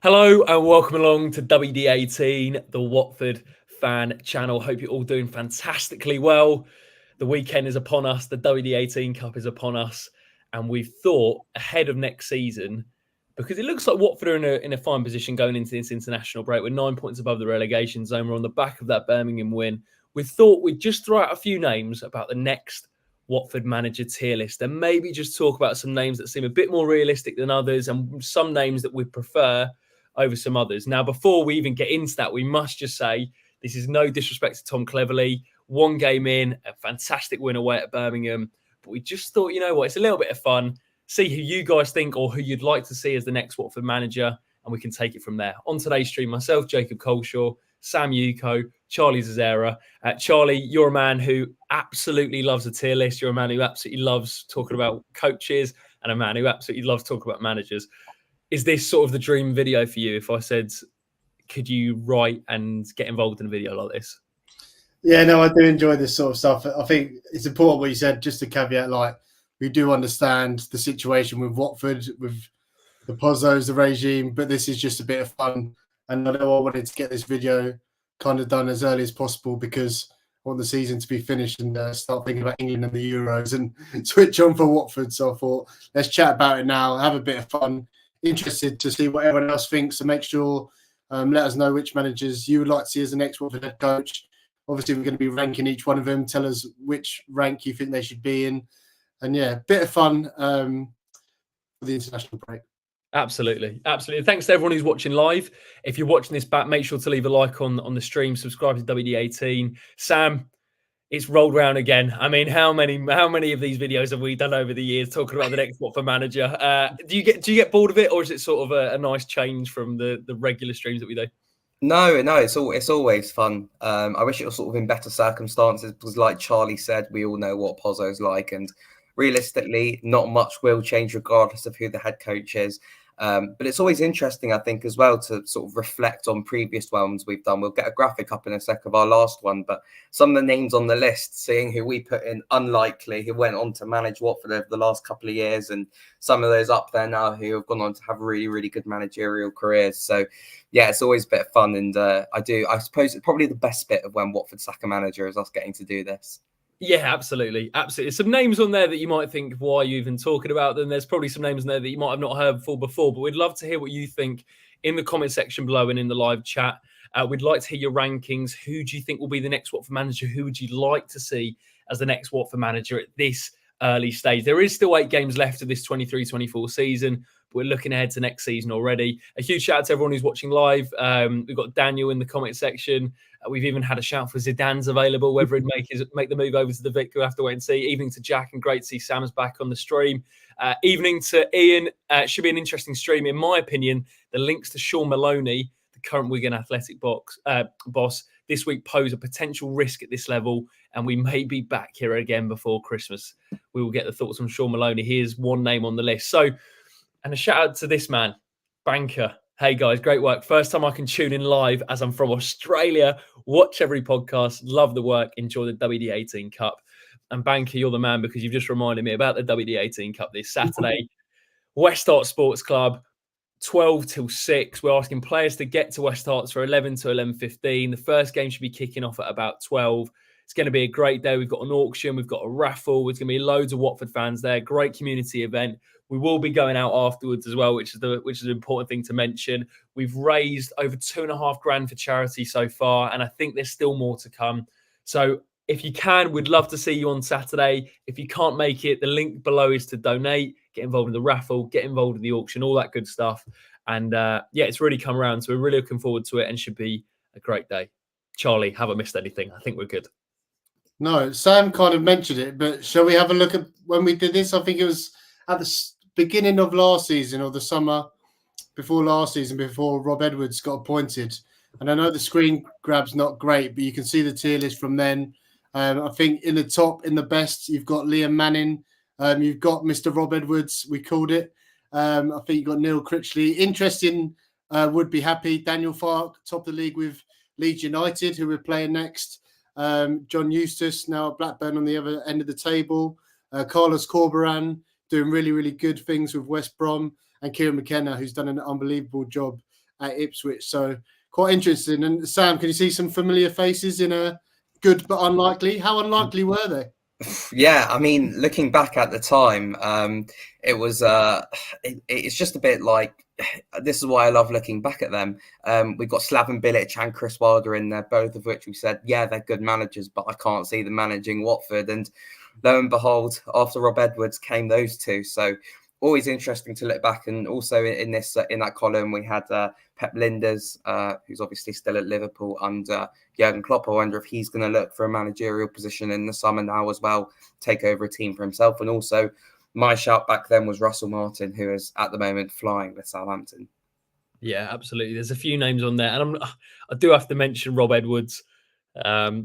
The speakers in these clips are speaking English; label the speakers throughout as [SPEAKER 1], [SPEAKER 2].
[SPEAKER 1] Hello and welcome along to WD18, the Watford fan channel. Hope you're all doing fantastically well. The weekend is upon us. The WD18 Cup is upon us. And we've thought ahead of next season, because it looks like Watford are in a fine position going into this international break. We're 9 points above the relegation zone. We're on the back of that Birmingham win. We thought we'd just throw out a few names about the next Watford manager tier list and maybe just talk about some names that seem a bit more realistic than others and some names that we prefer over some others. Now, before we even get into that, we must just say this is no disrespect to Tom Cleverley. One game in, a fantastic win away at Birmingham. But we just thought, you know what, it's a little bit of fun. See who you guys think or who you'd like to see as the next Watford manager, and we can take it from there. On today's stream, myself, Jacob Coleshaw, Sam Yuko, Charlie Zazera. Charlie, you're a man who absolutely loves a tier list. You're a man who absolutely loves talking about coaches and a man who absolutely loves talking about managers. Is this sort of the dream video for you? If I said, could you write and get involved in a video like this?
[SPEAKER 2] Yeah, no, I do enjoy this sort of stuff. I think it's important what you said, just to caveat, like, we do understand the situation with Watford, with the Pozzos, the regime, but this is just a bit of fun. And I know I wanted to get this video kind of done as early as possible because I want the season to be finished and start thinking about England and the Euros and switch on for Watford. So I thought, let's chat about it now, have a bit of fun. Interested to see what everyone else thinks, so make sure let us know which managers you would like to see as the next Watford head coach. Obviously, we're going to be ranking each one of them. Tell us which rank you think they should be in. And yeah, bit of fun for the international break.
[SPEAKER 1] Absolutely. Thanks to everyone who's watching live. If you're watching this back, make sure to leave a like on the stream, subscribe to WD18. Sam, it's rolled round again. I mean, how many of these videos have we done over the years talking about the next Watford manager? Do you get bored of it, or is it sort of a nice change from the regular streams that we do?
[SPEAKER 3] No, it's always fun. I wish it was sort of in better circumstances because, like Charlie said, we all know what Pozzo's like, and realistically, not much will change regardless of who the head coach is. But it's always interesting, I think, as well, to sort of reflect on previous ones we've done. We'll get a graphic up in a sec of our last one, but some of the names on the list, seeing who we put in unlikely, who went on to manage Watford over the last couple of years, and some of those up there now who have gone on to have really, really good managerial careers. So, yeah, it's always a bit of fun. And I suppose it's probably the best bit of when Watford sack a manager is us getting to do this.
[SPEAKER 1] Yeah, absolutely. Some names on there that you might think, why are you even talking about them? There's probably some names in there that you might have not heard before, but we'd love to hear what you think in the comment section below and in the live chat. We'd like to hear your rankings. Who do you think will be the next Watford manager? Who would you like to see as the next Watford manager at this early stage? There is still 8 games left of this 23-24 season, but we're looking ahead to next season already. A huge shout out to everyone who's watching live. We've got Daniel in the comment section. We've even had a shout for Zidane's available. Whether he'd make the move over to the Vic, we'll have to wait and see. Evening to Jack, and great to see Sam's back on the stream. Evening to Ian. Should be an interesting stream. In my opinion, the links to Shaun Maloney, the current Wigan Athletic boss, this week pose a potential risk at this level, and we may be back here again before Christmas. We will get the thoughts on Shaun Maloney. Here's one name on the list. So, and a shout out to this man, Banker. Hey guys, great work. First time I can tune in live as I'm from Australia. Watch every podcast. Love the work. Enjoy the WD18 Cup. And Banker, you're the man because you've just reminded me about the WD18 Cup this Saturday. West Hart Sports Club, 12 till 6. We're asking players to get to West Harts for 11 to 11:15. The first game should be kicking off at about 12. It's going to be a great day. We've got an auction. We've got a raffle. There's going to be loads of Watford fans there. Great community event. We will be going out afterwards as well, which is an important thing to mention. We've raised over $2,500 for charity so far, and I think there's still more to come. So if you can, we'd love to see you on Saturday. If you can't make it, the link below is to donate, get involved in the raffle, get involved in the auction, all that good stuff. And it's really come around. So we're really looking forward to it and should be a great day. Charlie, haven't missed anything. I think we're good.
[SPEAKER 2] No, Sam kind of mentioned it, but shall we have a look at when we did this? I think it was at the beginning of last season or the summer before last season, before Rob Edwards got appointed. And I know the screen grab's not great, but you can see the tier list from then. I think in the top, in the best, you've got Liam Manning. You've got Mr. Rob Edwards, we called it. I think you've got Neil Critchley. Interesting, would be happy. Daniel Farke, top of the league with Leeds United, who we're playing next. John Eustace, now at Blackburn on the other end of the table. Carlos Corberan, doing really, really good things with West Brom. And Kieran McKenna, who's done an unbelievable job at Ipswich. So quite interesting. And Sam, can you see some familiar faces in a good but unlikely? How unlikely were they?
[SPEAKER 3] Yeah, I mean, looking back at the time, it was it's just a bit like, this is why I love looking back at them. We've got Slaven Bilic and Chris Wilder in there, both of which we said, yeah, they're good managers, but I can't see them managing Watford. And lo and behold, after Rob Edwards came those two. So always interesting to look back. And also in that column, we had Pep Linders, who's obviously still at Liverpool under Jurgen Klopp. I wonder if he's going to look for a managerial position in the summer now as well, take over a team for himself. And also my shout back then was Russell Martin, who is at the moment flying with Southampton.
[SPEAKER 1] Yeah, absolutely. There's a few names on there. And I do have to mention Rob Edwards.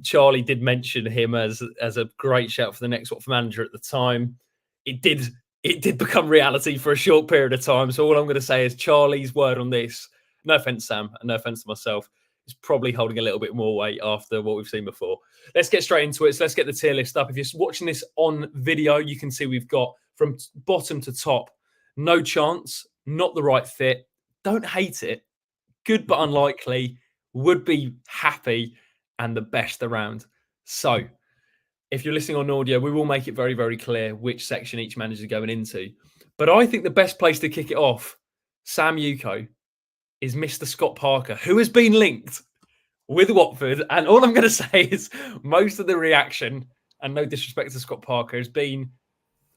[SPEAKER 1] Charlie did mention him as a great shout for the next Watford manager at the time. It did become reality for a short period of time. So all I'm going to say is Charlie's word on this, no offense, Sam, and no offense to myself, is probably holding a little bit more weight after what we've seen before. Let's get straight into it. So let's get the tier list up. If you're watching this on video, you can see we've got from bottom to top, no chance, not the right fit, don't hate it, good but unlikely, would be happy, and the best around. So if you're listening on audio, we will make it very, very clear which section each manager is going into. But I think the best place to kick it off, Sam Yuko, is Mr. Scott Parker, who has been linked with Watford. And all I'm going to say is most of the reaction, and no disrespect to Scott Parker, has been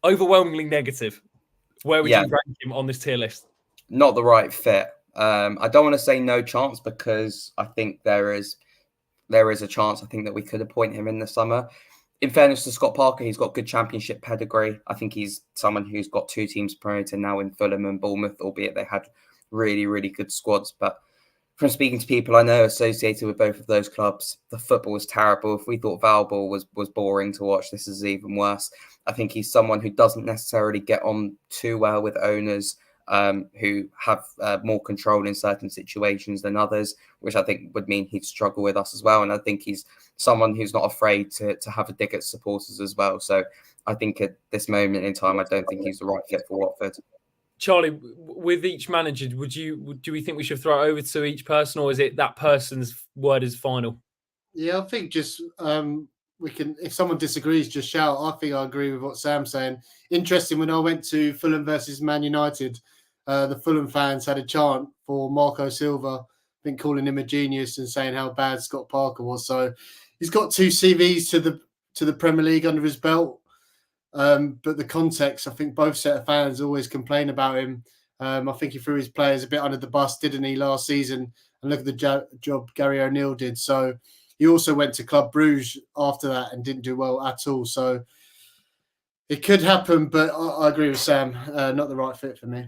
[SPEAKER 1] overwhelmingly negative. Where would you rank him on this tier list?
[SPEAKER 3] Not the right fit. I don't want to say no chance, because I think there is a chance. I think that we could appoint him in the summer. In fairness to Scott Parker, he's got good championship pedigree. I think he's someone who's got two teams promoted now in Fulham and Bournemouth, albeit they had really, really good squads. But from speaking to people I know associated with both of those clubs, the football was terrible. If we thought Valball was boring to watch, this is even worse. I think he's someone who doesn't necessarily get on too well with owners who have more control in certain situations than others, which I think would mean he'd struggle with us as well. And I think he's someone who's not afraid to have a dig at supporters as well. So I think at this moment in time, I don't think he's the right fit for Watford.
[SPEAKER 1] Charlie, with each manager, do we think we should throw it over to each person, or is it that person's word is final?
[SPEAKER 2] Yeah, I think just we can, if someone disagrees, just shout. I think I agree with what Sam's saying. Interesting, when I went to Fulham versus Man United, the Fulham fans had a chant for Marco Silva, I think calling him a genius and saying how bad Scott Parker was. So he's got 2 CVs to the Premier League under his belt. But the context, I think both set of fans always complain about him. I think he threw his players a bit under the bus, didn't he, last season? And look at the job Gary O'Neill did. So he also went to Club Brugge after that and didn't do well at all. So it could happen, but I agree with Sam. Not the right fit for me.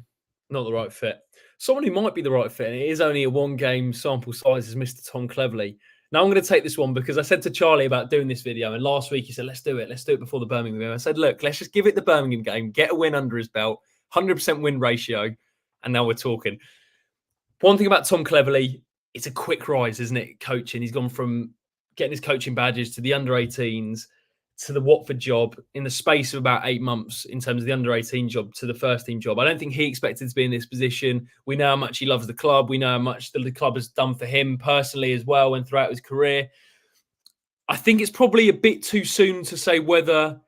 [SPEAKER 1] Not the right fit. Someone who might be the right fit, and it is only a 1-game sample size, is Mr. Tom Cleverley. Now, I'm going to take this one because I said to Charlie about doing this video, and last week he said, let's do it before the Birmingham game. I said, look, let's just give it the Birmingham game, get a win under his belt, 100% win ratio, and now we're talking. One thing about Tom Cleverley, it's a quick rise, isn't it, coaching? He's gone from getting his coaching badges to the under-18s to the Watford job in the space of about 8 months in terms of the under-18 job to the first team job. I don't think he expected to be in this position. We know how much he loves the club. We know how much the club has done for him personally as well and throughout his career. I think it's probably a bit too soon to say whether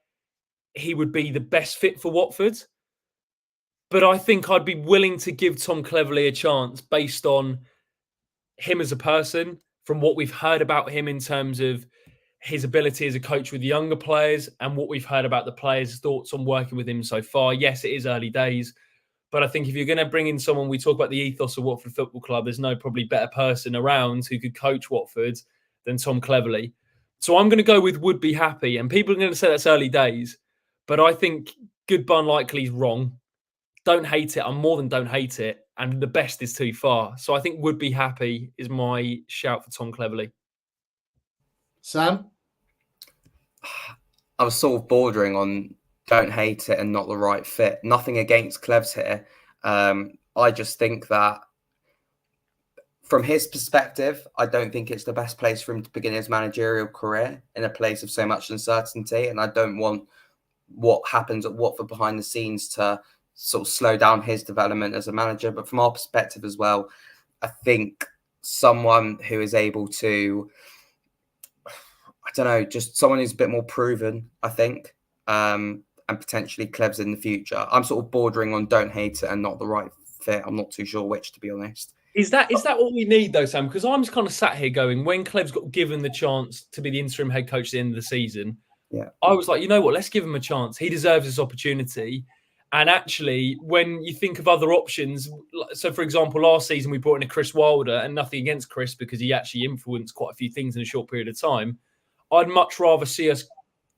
[SPEAKER 1] he would be the best fit for Watford. But I think I'd be willing to give Tom Cleverley a chance based on him as a person, from what we've heard about him in terms of his ability as a coach with younger players and what we've heard about the players' thoughts on working with him so far. Yes, it is early days, but I think if you're going to bring in someone, we talk about the ethos of Watford Football Club, there's no probably better person around who could coach Watford than Tom Cleverley. So I'm going to go with would be happy, and people are going to say that's early days, but I think good but unlikely is wrong. Don't hate it. I'm more than don't hate it, and the best is too far. So I think would be happy is my shout for Tom Cleverley.
[SPEAKER 2] Sam?
[SPEAKER 3] I was sort of bordering on don't hate it and not the right fit. Nothing against Clevs here. I just think that from his perspective, I don't think it's the best place for him to begin his managerial career in a place of so much uncertainty. And I don't want what happens at Watford behind the scenes to sort of slow down his development as a manager. But from our perspective as well, I think someone who is able to, I don't know, just someone who's a bit more proven, I think, and potentially Clevs in the future. I'm sort of bordering on don't hate it and not the right fit. I'm not too sure which, to be honest.
[SPEAKER 1] Is that what we need though, Sam? Because I'm just kind of sat here going, when Clevs got given the chance to be the interim head coach at the end of the season, I was like, you know what, let's give him a chance. He deserves this opportunity. And actually, when you think of other options, so for example, last season we brought in a Chris Wilder, and nothing against Chris because he actually influenced quite a few things in a short period of time. I'd much rather see us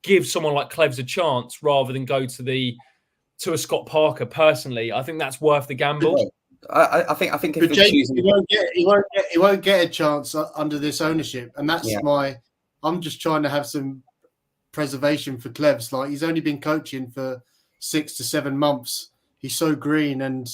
[SPEAKER 1] give someone like Clevs a chance rather than go to a Scott Parker. Personally, I think that's worth the gamble.
[SPEAKER 3] I think if
[SPEAKER 2] but Jake, he won't get a chance under this ownership, and that's I'm just trying to have some preservation for Clevs. Like, he's only been coaching for 6 to 7 months. He's so green, and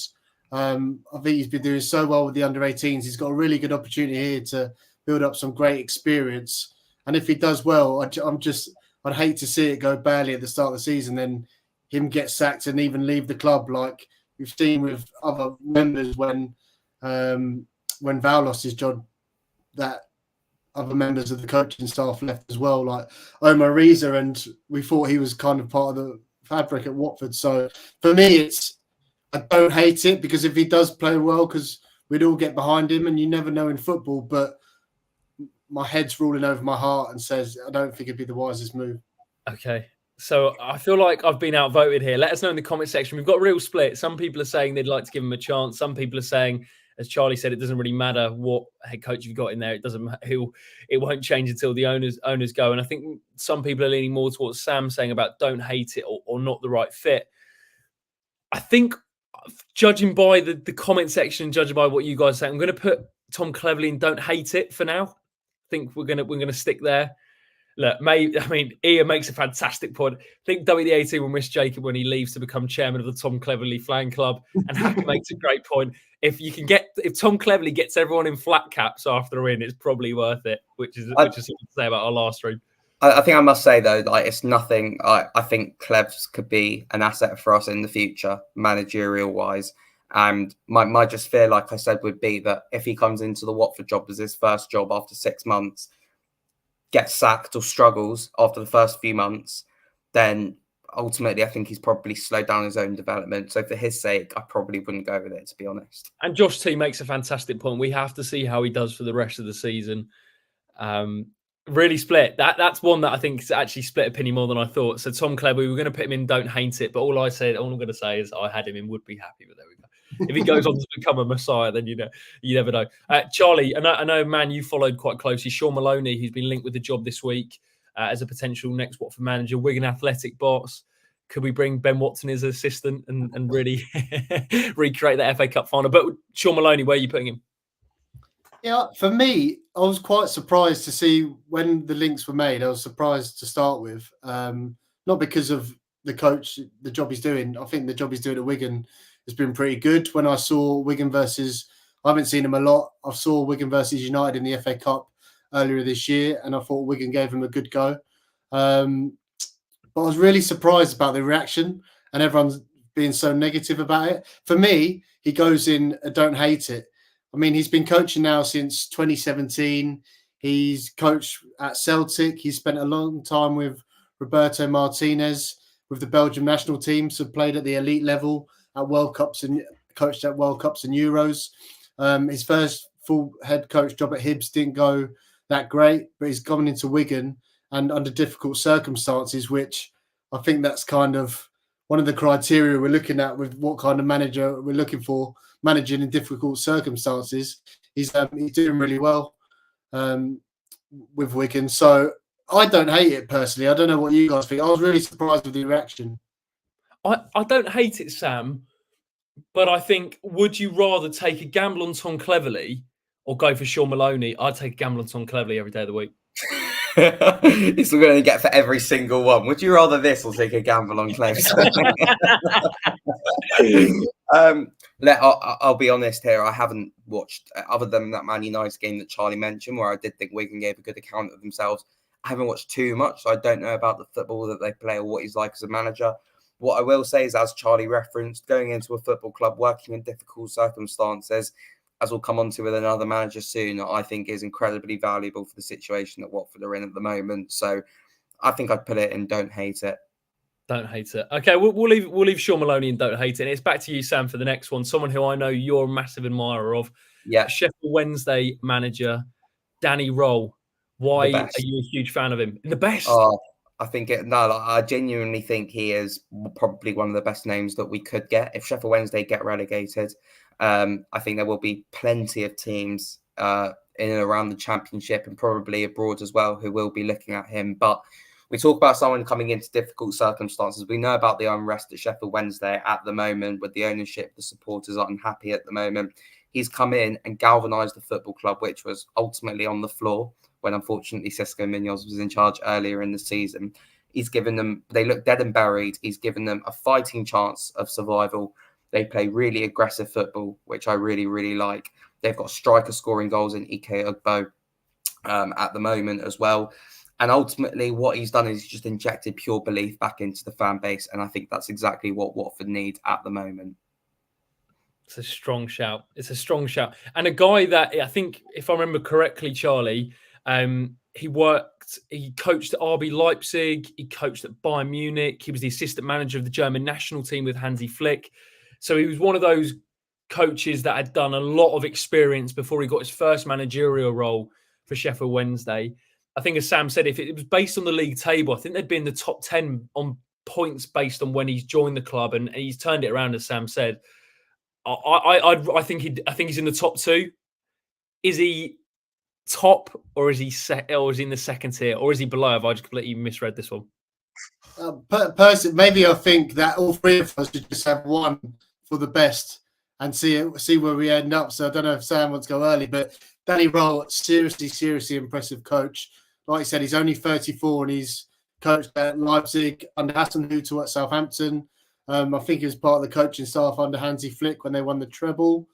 [SPEAKER 2] I think he's been doing so well with the under-18s. He's got a really good opportunity here to build up some great experience. And if he does well, I'd hate to see it go badly at the start of the season, then him get sacked and even leave the club, like we've seen with other members when Val lost his job, that other members of the coaching staff left as well, like Omar Riera, and we thought he was kind of part of the fabric at Watford. So for me, I don't hate it, because if he does play well, because we'd all get behind him, and you never know in football, but my head's ruling over my heart and says I don't think it'd be the wisest move.
[SPEAKER 1] Okay. So I feel like I've been outvoted here. Let us know in the comment section. We've got a real split. Some people are saying they'd like to give him a chance. Some people are saying, as Charlie said, it doesn't really matter what head coach you've got in there. It doesn't matter. It won't change until the owners go. And I think some people are leaning more towards Sam saying about don't hate it or not the right fit. I think, judging by the comment section, judging by what you guys say, I'm going to put Tom Cleverley in don't hate it for now. I think we're gonna stick there. Look, Ian makes a fantastic point. I think WD18 will miss Jacob when he leaves to become chairman of the Tom Cleverley fan club. And Hacker makes a great point. If Tom Cleverley gets everyone in flat caps after a win, it's probably worth it. Which is something to say about our last stream.
[SPEAKER 3] I think I must say though, like, it's nothing. I think Clevs could be an asset for us in the future, managerial wise. And my just fear, like I said, would be that if he comes into the Watford job as his first job after 6 months, gets sacked or struggles after the first few months, then ultimately I think he's probably slowed down his own development. So for his sake, I probably wouldn't go with it, to be honest.
[SPEAKER 1] And Josh T makes a fantastic point. We have to see how he does for the rest of the season. Really split. That's one that I think is actually split opinion more than I thought. So Tom Cleverley, we were going to put him in don't hate it, but all I'm going to say is I had him in would be happy, but there we go. If he goes on to become a messiah, then you never know. Charlie, I know, man, you followed quite closely. Shaun Maloney, who's been linked with the job this week as a potential next Watford manager. Wigan Athletic boss. Could we bring Ben Watson as assistant and really recreate that FA Cup final? But Shaun Maloney, where are you putting him?
[SPEAKER 2] Yeah, for me, I was quite surprised to see when the links were made. I was surprised to start with, not because of the coach, the job he's doing. I think the job he's doing at Wigan has been pretty good. When I saw Wigan versus, I haven't seen him a lot. I saw Wigan versus United in the FA Cup earlier this year, and I thought Wigan gave him a good go. But I was really surprised about the reaction and everyone's being so negative about it. For me, he goes in, don't hate it. I mean, he's been coaching now since 2017. He's coached at Celtic. He's spent a long time with Roberto Martinez with the Belgium national team, so played at the elite level at World Cups and coached at World Cups and Euros. His first full head coach job at Hibs didn't go that great, but he's gone into Wigan and under difficult circumstances, which I think that's kind of one of the criteria we're looking at with what kind of manager we're looking for, managing in difficult circumstances. He's doing really well with Wigan. So I don't hate it personally. I don't know what you guys think. I was really surprised with the reaction.
[SPEAKER 1] I don't hate it, Sam, but I think, would you rather take a gamble on Tom Cleverley or go for Shaun Maloney? I'd take a gamble on Tom Cleverley every day of the week.
[SPEAKER 3] It's what we're going to get for every single one. Would you rather this or take a gamble on Cleves? I'll be honest here. I haven't watched, other than that Man United game that Charlie mentioned, where I did think Wigan gave a good account of themselves. I haven't watched too much, so I don't know about the football that they play or what he's like as a manager. What I will say is, as Charlie referenced, going into a football club, working in difficult circumstances, as we'll come on to with another manager soon, I think is incredibly valuable for the situation that Watford are in at the moment. So I think I'd put it in don't hate it.
[SPEAKER 1] Don't hate it. Okay, we'll leave Shaun Maloney and don't hate it. And it's back to you, Sam, for the next one. Someone who I know you're a massive admirer of.
[SPEAKER 3] Yeah.
[SPEAKER 1] Sheffield Wednesday manager, Danny Rohl. Why are you a huge fan of him? The best?
[SPEAKER 3] I genuinely think he is probably one of the best names that we could get. If Sheffield Wednesday get relegated, I think there will be plenty of teams in and around the Championship and probably abroad as well who will be looking at him. But we talk about someone coming into difficult circumstances. We know about the unrest at Sheffield Wednesday at the moment with the ownership. The supporters are unhappy at the moment. He's come in and galvanised the football club, which was ultimately on the floor when unfortunately Xisco Munoz was in charge earlier in the season. He's given them, they look dead and buried. He's given them a fighting chance of survival. They play really aggressive football, which I really, really like. They've got striker scoring goals in Ike Ugbo at the moment as well. And ultimately what he's done is he's just injected pure belief back into the fan base. And I think that's exactly what Watford need at the moment.
[SPEAKER 1] It's a strong shout. And a guy that I think, if I remember correctly, Charlie, he coached at RB Leipzig. He coached at Bayern Munich. He was the assistant manager of the German national team with Hansi Flick. So he was one of those coaches that had done a lot of experience before he got his first managerial role for Sheffield Wednesday. I think, as Sam said, if it was based on the league table, I think they'd be in the top 10 on points based on when he's joined the club, and he's turned it around, as Sam said. I think he's in the top 2. Is he top, or is he in the second tier, or is he below? Have I just completely misread this one?
[SPEAKER 2] Personally, maybe I think that all three of us should just have one for the best and see where we end up. So I don't know if Sam wants to go early, but Danny Rohl, seriously impressive coach. Like I said, he's only 34 and he's coached at Leipzig under Hasenhüttl at Southampton. I think he was part of the coaching staff under Hansi Flick when they won the treble.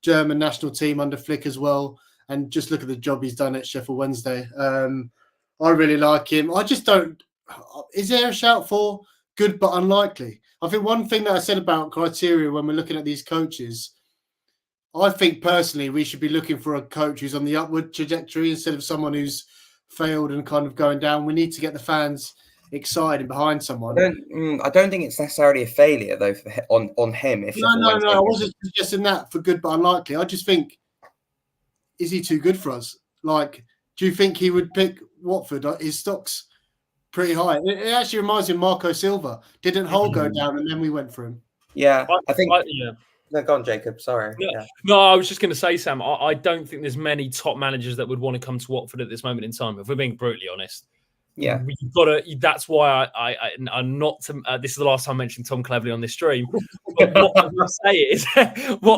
[SPEAKER 2] German national team under Flick as well. And just look at the job he's done at Sheffield Wednesday. I really like him. I just don't... Is there a shout for good but unlikely? I think one thing that I said about criteria when we're looking at these coaches, I think personally we should be looking for a coach who's on the upward trajectory instead of someone who's failed and kind of going down. We need to get the fans excited behind someone.
[SPEAKER 3] I don't think it's necessarily a failure though on him.
[SPEAKER 2] No. I wasn't suggesting that for good but unlikely. I just think, is he too good for us? Like, do you think he would pick Watford? His stock's pretty high. It actually reminds me of Marco Silva. Didn't Hull go down and then we went for him?
[SPEAKER 3] Yeah, I think. No, go on, Jacob. Sorry.
[SPEAKER 1] No, I was just going to say, Sam, I don't think there's many top managers that would want to come to Watford at this moment in time, if we're being brutally honest.
[SPEAKER 3] Yeah.
[SPEAKER 1] You've got to, that's why I'm not, this is the last time I mentioned Tom Cleverley on this stream. But what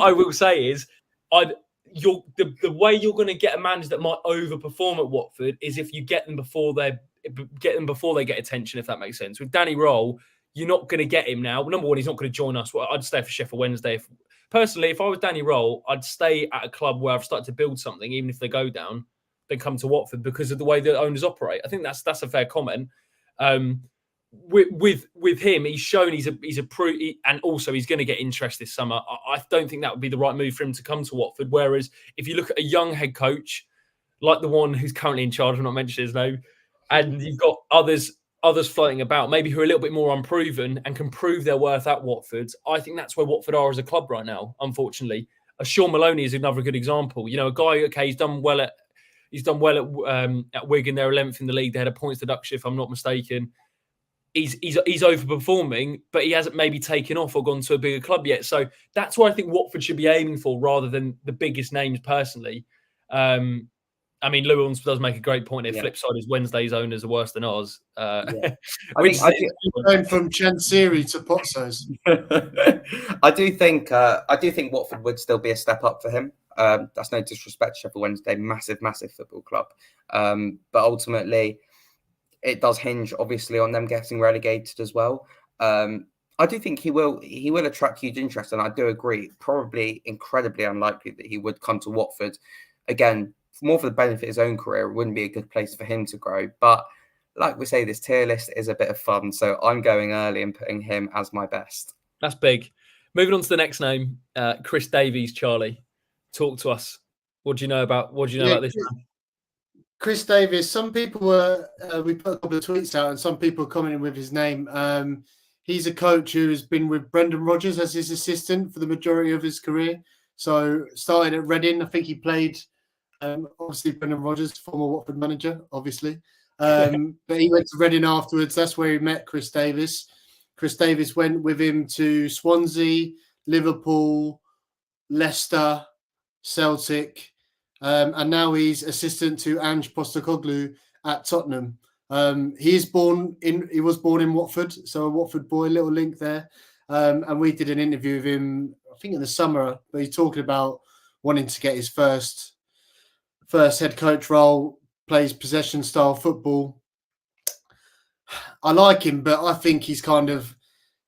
[SPEAKER 1] I will say is, the way you're going to get a manager that might overperform at Watford is if you get them before they get attention, if that makes sense. With Danny Rohl, you're not going to get him now. Number one, he's not going to join us. Well, I'd stay for Sheffield Wednesday. Personally, if I was Danny Rohl, I'd stay at a club where I've started to build something, even if they go down, then come to Watford because of the way the owners operate. I think that's a fair comment. With him, he's shown he's and also he's going to get interest this summer. I don't think that would be the right move for him to come to Watford. Whereas if you look at a young head coach like the one who's currently in charge, I'm not mentioning his name, and you've got others floating about, maybe who are a little bit more unproven and can prove their worth at Watford. I think that's where Watford are as a club right now, unfortunately. Shaun Maloney is another good example. You know, a guy, okay, he's done well at Wigan. They're 11th in the league. They had a points deduction, if I'm not mistaken. He's overperforming, but he hasn't maybe taken off or gone to a bigger club yet. So that's what I think Watford should be aiming for rather than the biggest names personally. I mean, Lewis does make a great point here. Yeah. Flip side is Wednesday's owners are worse than ours.
[SPEAKER 2] I think going from Chansiri to Pozzos.
[SPEAKER 3] I do think Watford would still be a step up for him. That's no disrespect to Sheffield Wednesday, massive football club. But ultimately, it does hinge obviously on them getting relegated as well. I do think he will attract huge interest, and I do agree. Probably incredibly unlikely that he would come to Watford again. More for the benefit of his own career, it wouldn't be a good place for him to grow. But like we say, this tier list is a bit of fun. So I'm going early and putting him as my best.
[SPEAKER 1] That's big. Moving on to the next name, Chris Davies, Charlie. Talk to us. What do you know about this man?
[SPEAKER 2] Chris Davies. Some people were we put a couple of tweets out, and some people commenting with his name. He's a coach who has been with Brendan Rodgers as his assistant for the majority of his career. So started at Reading. I think he played. Obviously, Brendan Rodgers, former Watford manager, obviously. But he went to Reading afterwards. That's where he met Chris Davies. Chris Davies went with him to Swansea, Liverpool, Leicester, Celtic, and now he's assistant to Ange Postecoglou at Tottenham. He was born in Watford, so a Watford boy. Little link there. And we did an interview with him, I think in the summer, but he's talking about wanting to get his first head coach role, plays possession style football. I like him, but I think he's kind of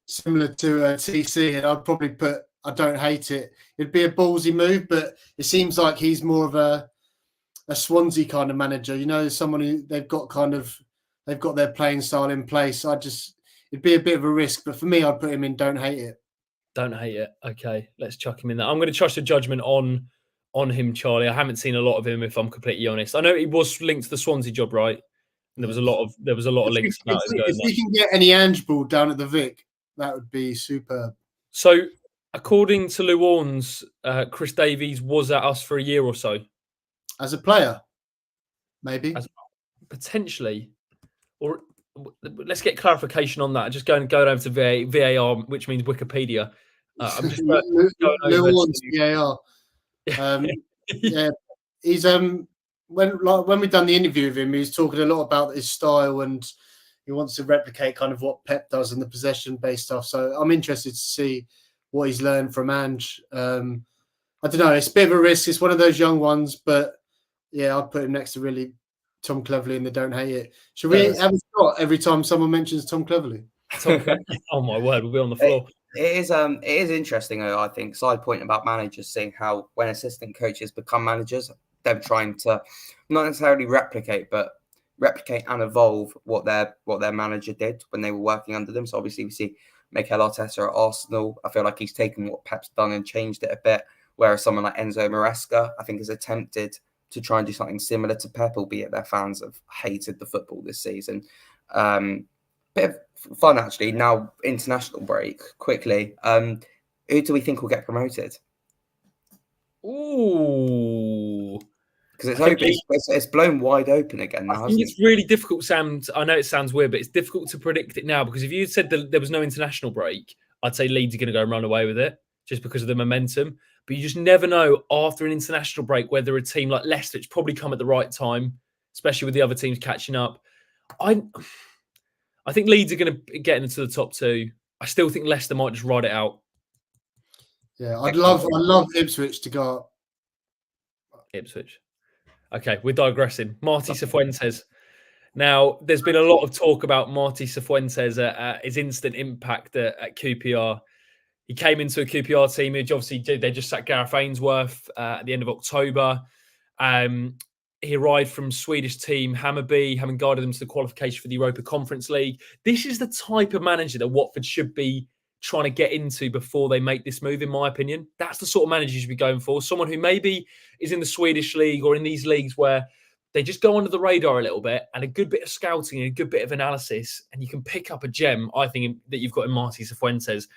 [SPEAKER 2] similar to TC, and I'd probably put I don't hate it. It'd be a ballsy move, but it seems like he's more of a Swansea kind of manager. You know, someone who they've got their playing style in place. It'd be a bit of a risk, but for me, I'd put him in don't hate it.
[SPEAKER 1] Don't hate it. Okay, let's chuck him in there. I'm going to trust your judgment on him, Charlie. I haven't seen a lot of him, if I'm completely honest. I know he was linked to the Swansea job, right? And there was a lot of links about it.
[SPEAKER 2] If you can get any Ange ball down at the Vic, that would be superb.
[SPEAKER 1] So, according to Lou Orns, Chris Davies was at us for a year or so.
[SPEAKER 2] As a player, maybe.
[SPEAKER 1] Potentially. Or let's get clarification on that. Just going over to VAR, which means Wikipedia. I'm just going
[SPEAKER 2] Lou Orns VAR. Yeah, he's when we've done the interview with him, he was talking a lot about his style and he wants to replicate kind of what Pep does in the possession-based stuff. So I'm interested to see what he's learned from Ange. I don't know. It's a bit of a risk. It's one of those young ones, but yeah, I'd put him next to really Tom Cleverley in the don't hate it. Should we have a shot every time someone mentions Tom Cleverley?
[SPEAKER 1] Oh my word, we'll be on the floor.
[SPEAKER 3] It is interesting, though, I think. Side point about managers, seeing how when assistant coaches become managers, they're trying to not necessarily replicate and evolve what their manager did when they were working under them. So obviously we see Mikel Arteta at Arsenal. I feel like he's taken what Pep's done and changed it a bit, whereas someone like Enzo Maresca, I think, has attempted to try and do something similar to Pep, albeit their fans have hated the football this season. Bit of fun, actually. Now, international break, quickly. Who do we think will get promoted?
[SPEAKER 1] Ooh.
[SPEAKER 3] Because it's blown wide open again now.
[SPEAKER 1] I think it's really difficult, Sam. I know it sounds weird, but it's difficult to predict it now because if you said that there was no international break, I'd say Leeds are going to go and run away with it just because of the momentum. But you just never know after an international break whether a team like Leicester, it's probably come at the right time, especially with the other teams catching up. I think Leeds are going to get into the top two. I still think Leicester might just ride it out.
[SPEAKER 2] Yeah, I'd love Ipswich to go up.
[SPEAKER 1] Ipswich. Okay, we're digressing. Marti Cifuentes. Now, there's been a lot of talk about Marti Cifuentes, his instant impact at QPR. He came into a QPR team, which obviously they just sacked Gareth Ainsworth at the end of October. He arrived from Swedish team Hammarby, having guided them to the qualification for the Europa Conference League. This is the type of manager that Watford should be trying to get into before they make this move, in my opinion. That's the sort of manager you should be going for. Someone who maybe is in the Swedish league or in these leagues where they just go under the radar a little bit and a good bit of scouting and a good bit of analysis, and you can pick up a gem, I think, that you've got in Marti Cifuentes.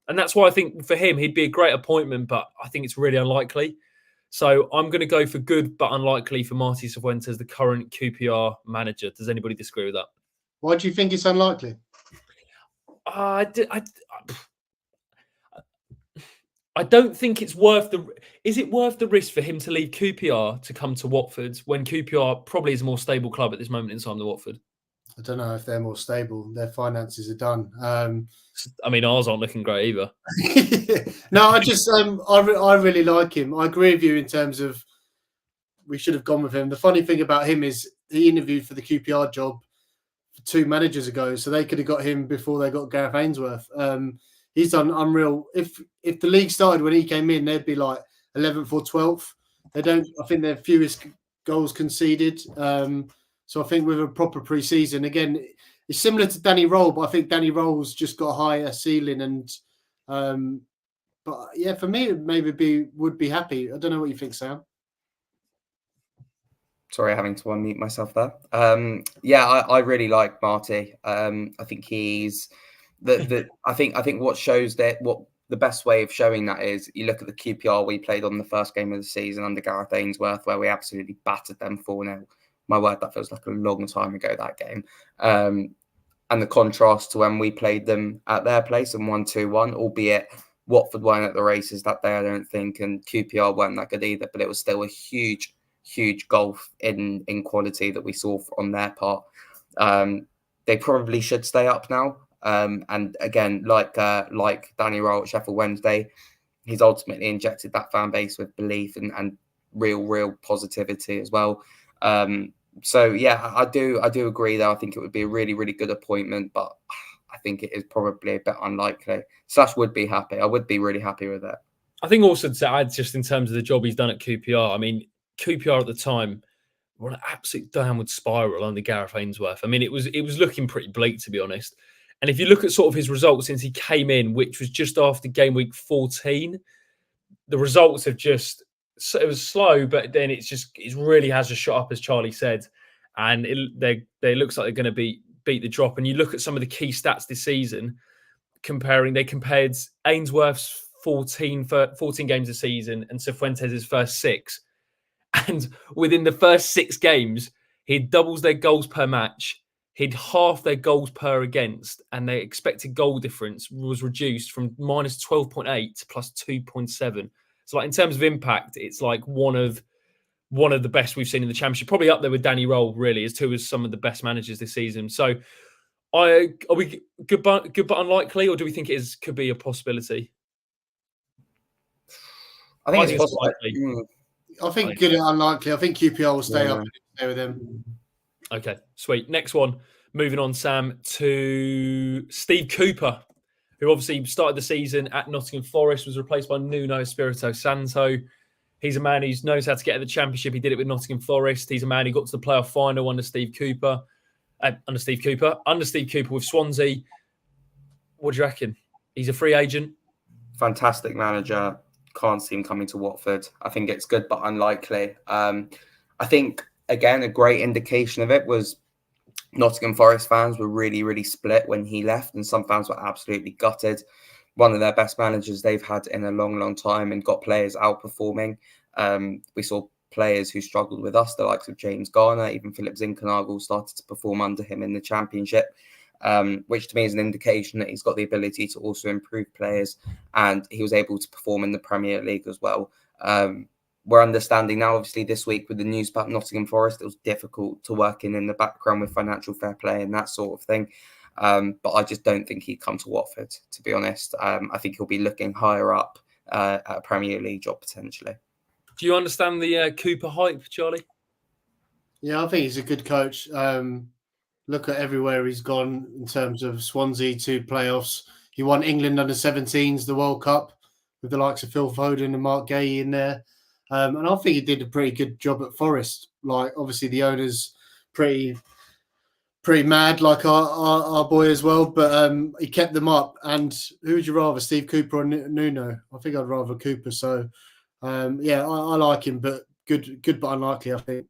[SPEAKER 1] And that's why I think for him, he'd be a great appointment, but I think it's really unlikely. So I'm going to go for good but unlikely for Marti Cifuentes, the current QPR manager. Does anybody disagree with that?
[SPEAKER 2] Why do you think it's unlikely?
[SPEAKER 1] I don't think it's worth the... Is it worth the risk for him to leave QPR to come to Watford when QPR probably is a more stable club at this moment in time than Watford?
[SPEAKER 2] I don't know if they're more stable. Their finances are done.
[SPEAKER 1] I mean, ours aren't looking great either.
[SPEAKER 2] No, I really like him. I agree with you in terms of we should have gone with him. The funny thing about him is he interviewed for the QPR job 2 managers ago, so they could have got him before they got Gareth Ainsworth. He's done unreal. If the league started when he came in, they'd be like 11th or 12th. I think they're fewest goals conceded. So I think with a proper pre-season, again, it's similar to Danny Rohl, but I think Danny Rohl's just got a higher ceiling. And But yeah, for me, would be happy. I don't know what you think, Sam.
[SPEAKER 3] Sorry, having to unmute myself there. I really like Marti. I think he's I think what shows that what the best way of showing that is you look at the QPR we played on the first game of the season under Gareth Ainsworth, where we absolutely battered them 4-0. My word, that feels like a long time ago, that game. And the contrast to when we played them at their place and won 2-1, albeit Watford weren't at the races that day, I don't think, and QPR weren't that good either, but it was still a huge gulf in quality that we saw on their part. They probably should stay up now. And again, like Danny Rohl at Sheffield Wednesday, he's ultimately injected that fan base with belief and real positivity as well. So yeah, I do agree that I think it would be a really good appointment, but I think it is probably a bit unlikely. Slash would be happy. I would be really happy with it.
[SPEAKER 1] I think also to add, just in terms of the job he's done at QPR, I mean, QPR at the time were an absolute downward spiral under Gareth Ainsworth. I mean, it was looking pretty bleak, to be honest. And if you look at sort of his results since he came in, which was just after game week 14, the results have just, it was slow, but then it really has just shot up, as Charlie said. And they looks like they're going to beat the drop. And you look at some of the key stats this season, they compared Ainsworth's 14 games this season and Cifuentes' first 6. And within the first 6 games, he doubles their goals per match. He'd half their goals per against, and their expected goal difference was reduced from minus 12.8 to plus 2.7. So, like in terms of impact, it's like one of the best we've seen in the Championship. Probably up there with Danny Rohl, really, as two of some of the best managers this season. So, are we good but unlikely, or do we think it could be a possibility?
[SPEAKER 3] I think it's possible.
[SPEAKER 2] I think good and unlikely. I think QPR will stay up and stay with them.
[SPEAKER 1] Okay, sweet. Next one. Moving on, Sam, to Steve Cooper, who obviously started the season at Nottingham Forest, was replaced by Nuno Espirito Santo. He's a man who knows how to get at the Championship. He did it with Nottingham Forest. He's a man who got to the playoff final under Steve Cooper with Swansea. What do you reckon? He's a free agent.
[SPEAKER 3] Fantastic manager. Can't see him coming to Watford. I think it's good but unlikely. I think, again, a great indication of it was Nottingham Forest fans were really split when he left, and some fans were absolutely gutted. One of their best managers they've had in a long time, and got players outperforming. We saw players who struggled with us, the likes of James Garner, even Philip Zinkernagel started to perform under him in the Championship, which to me is an indication that he's got the ability to also improve players, and he was able to perform in the Premier League as well. We're understanding now, obviously, this week with the news about Nottingham Forest, it was difficult to work in the background with financial fair play and that sort of thing. But I just don't think he'd come to Watford, to be honest. I think he'll be looking higher up at a Premier League job, potentially.
[SPEAKER 1] Do you understand the Cooper hype, Charlie?
[SPEAKER 2] Yeah, I think he's a good coach. Look at everywhere he's gone in terms of Swansea to playoffs. He won England under-17s, the World Cup, with the likes of Phil Foden and Mark Gay in there. And I think he did a pretty good job at Forest. Like, obviously, the owner's pretty mad, like our boy as well. But he kept them up. And who would you rather, Steve Cooper or Nuno? I think I'd rather Cooper. So, I like him, but good but unlikely, I think.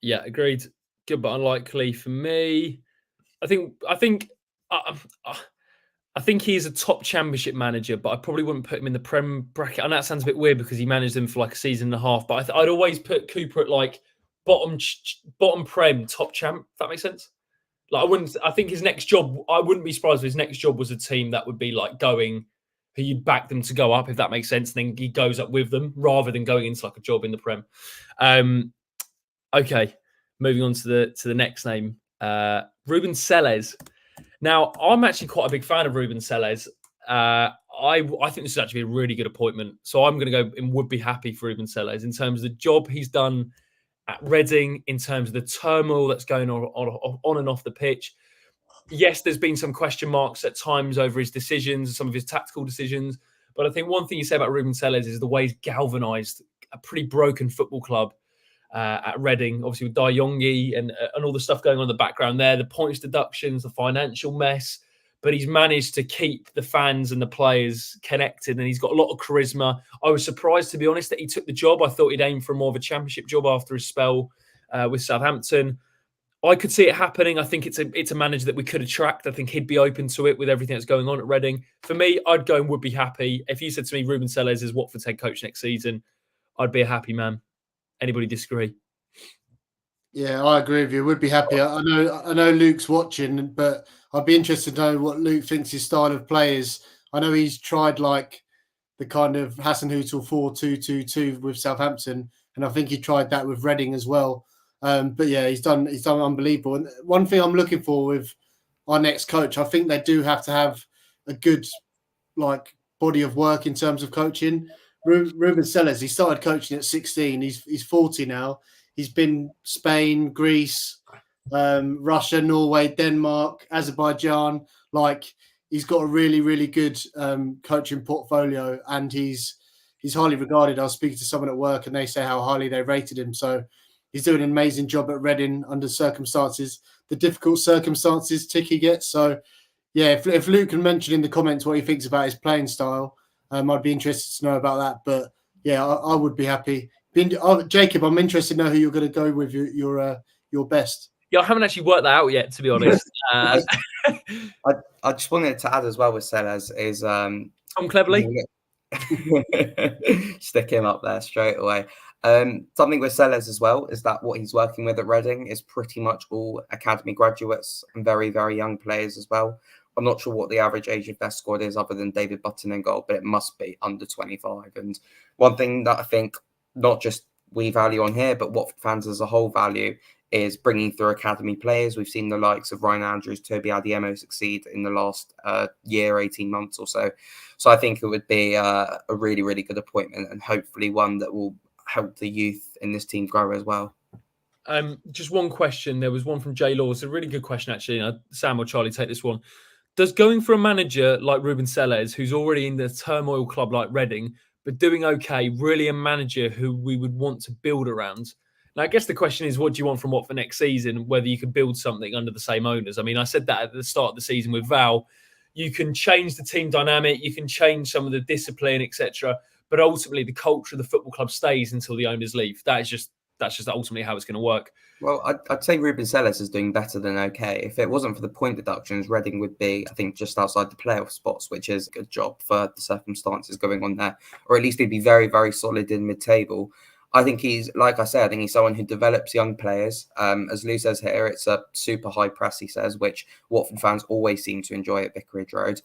[SPEAKER 1] Yeah, agreed. Good but unlikely for me. I think he's a top Championship manager, but I probably wouldn't put him in the Prem bracket. And that sounds a bit weird because he managed them for like a season and a half. But I'd always put Cooper at like bottom Prem, top champ. If that makes sense. Like I think his next job. I wouldn't be surprised if his next job was a team that would be like who you'd back them to go up, if that makes sense. And then he goes up with them rather than going into like a job in the Prem. Okay, moving on to the next name, Ruben Selles. Now, I'm actually quite a big fan of Ruben Selles. I think this is actually a really good appointment. So I'm going to go and would be happy for Ruben Selles in terms of the job he's done at Reading, in terms of the turmoil that's going on and off the pitch. Yes, there's been some question marks at times over his decisions, some of his tactical decisions. But I think one thing you say about Ruben Selles is the way he's galvanised a pretty broken football club at Reading, obviously with Dai Yonggi and all the stuff going on in the background there, the points deductions, the financial mess. but he's managed to keep the fans and the players connected, and he's got a lot of charisma. I was surprised, to be honest, that he took the job. I thought he'd aim for more of a championship job after his spell with Southampton. I could see it happening. I think it's a manager that we could attract. I think he'd be open to it with everything that's going on at Reading. For me, I'd go and would be happy. If you said to me, Ruben Selles is Watford's head coach next season, I'd be a happy man. Anybody disagree?
[SPEAKER 2] Yeah, I agree with you. Would be happy. I know Luke's watching, but I'd be interested to know what Luke thinks his style of play is. I know he's tried like the kind of Hasenhüttl 4-2-2-2 with Southampton, and I think he tried that with Reading as well. But yeah, he's done unbelievable. And one thing I'm looking for with our next coach, I think they do have to have a good like body of work in terms of coaching. Ruben Selles, he started coaching at 16. He's 40 now. He's been Spain, Greece, Russia, Norway, Denmark, Azerbaijan. Like he's got a really, really good coaching portfolio, and he's highly regarded. I was speaking to someone at work, and they say how highly they rated him. So he's doing an amazing job at Reading under the difficult circumstances Ticky gets. So yeah, if Luke can mention in the comments what he thinks about his playing style, I'd be interested to know about that. But yeah, I would be happy. Jacob, I'm interested to know who you're going to go with your best.
[SPEAKER 1] Yeah, I haven't actually worked that out yet, to be honest.
[SPEAKER 3] I just wanted to add as well with Selles is
[SPEAKER 1] Tom Cleverley.
[SPEAKER 3] Stick him up there straight away. Something with Selles as well is that what he's working with at Reading is pretty much all academy graduates and very, very young players as well. I'm not sure what the average age of their squad is other than David Button in goal, but it must be under 25. And one thing that I think not just we value on here, but Watford fans as a whole value is bringing through academy players. We've seen the likes of Ryan Andrews, Toby Adeyemo succeed in the last year, 18 months or so. So I think it would be a really, really good appointment, and hopefully one that will help the youth in this team grow as well.
[SPEAKER 1] Just one question. There was one from Jay Law. It's a really good question, actually. Sam or Charlie, take this one. Does going for a manager like Ruben Selles, who's already in the turmoil club like Reading, but doing okay, really a manager who we would want to build around? Now, I guess the question is, what do you want from Watford next season, whether you can build something under the same owners? I mean, I said that at the start of the season with Val. You can change the team dynamic, you can change some of the discipline, etc. But ultimately, the culture of the football club stays until the owners leave. That's just ultimately how it's going to work.
[SPEAKER 3] Well, I'd say Ruben Selles is doing better than okay. If it wasn't for the point deductions, Reading would be, I think, just outside the playoff spots, which is a good job for the circumstances going on there. Or at least he'd be very, very solid in mid-table. I think he's, like I said, I think he's someone who develops young players. As Lou says here, it's a super high press, he says, which Watford fans always seem to enjoy at Vicarage Road.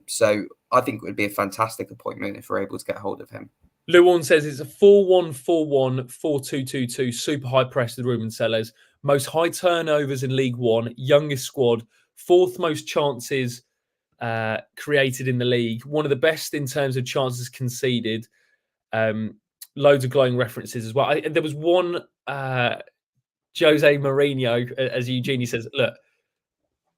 [SPEAKER 3] So I think it would be a fantastic appointment if we're able to get hold of him.
[SPEAKER 1] Luan says it's a 4-1-4-1, 4-2-2-2, super high press with Ruben Selles. Most high turnovers in League One, youngest squad, fourth most chances created in the league, one of the best in terms of chances conceded. Loads of glowing references as well. There was one, Jose Mourinho, as Eugenie says, look,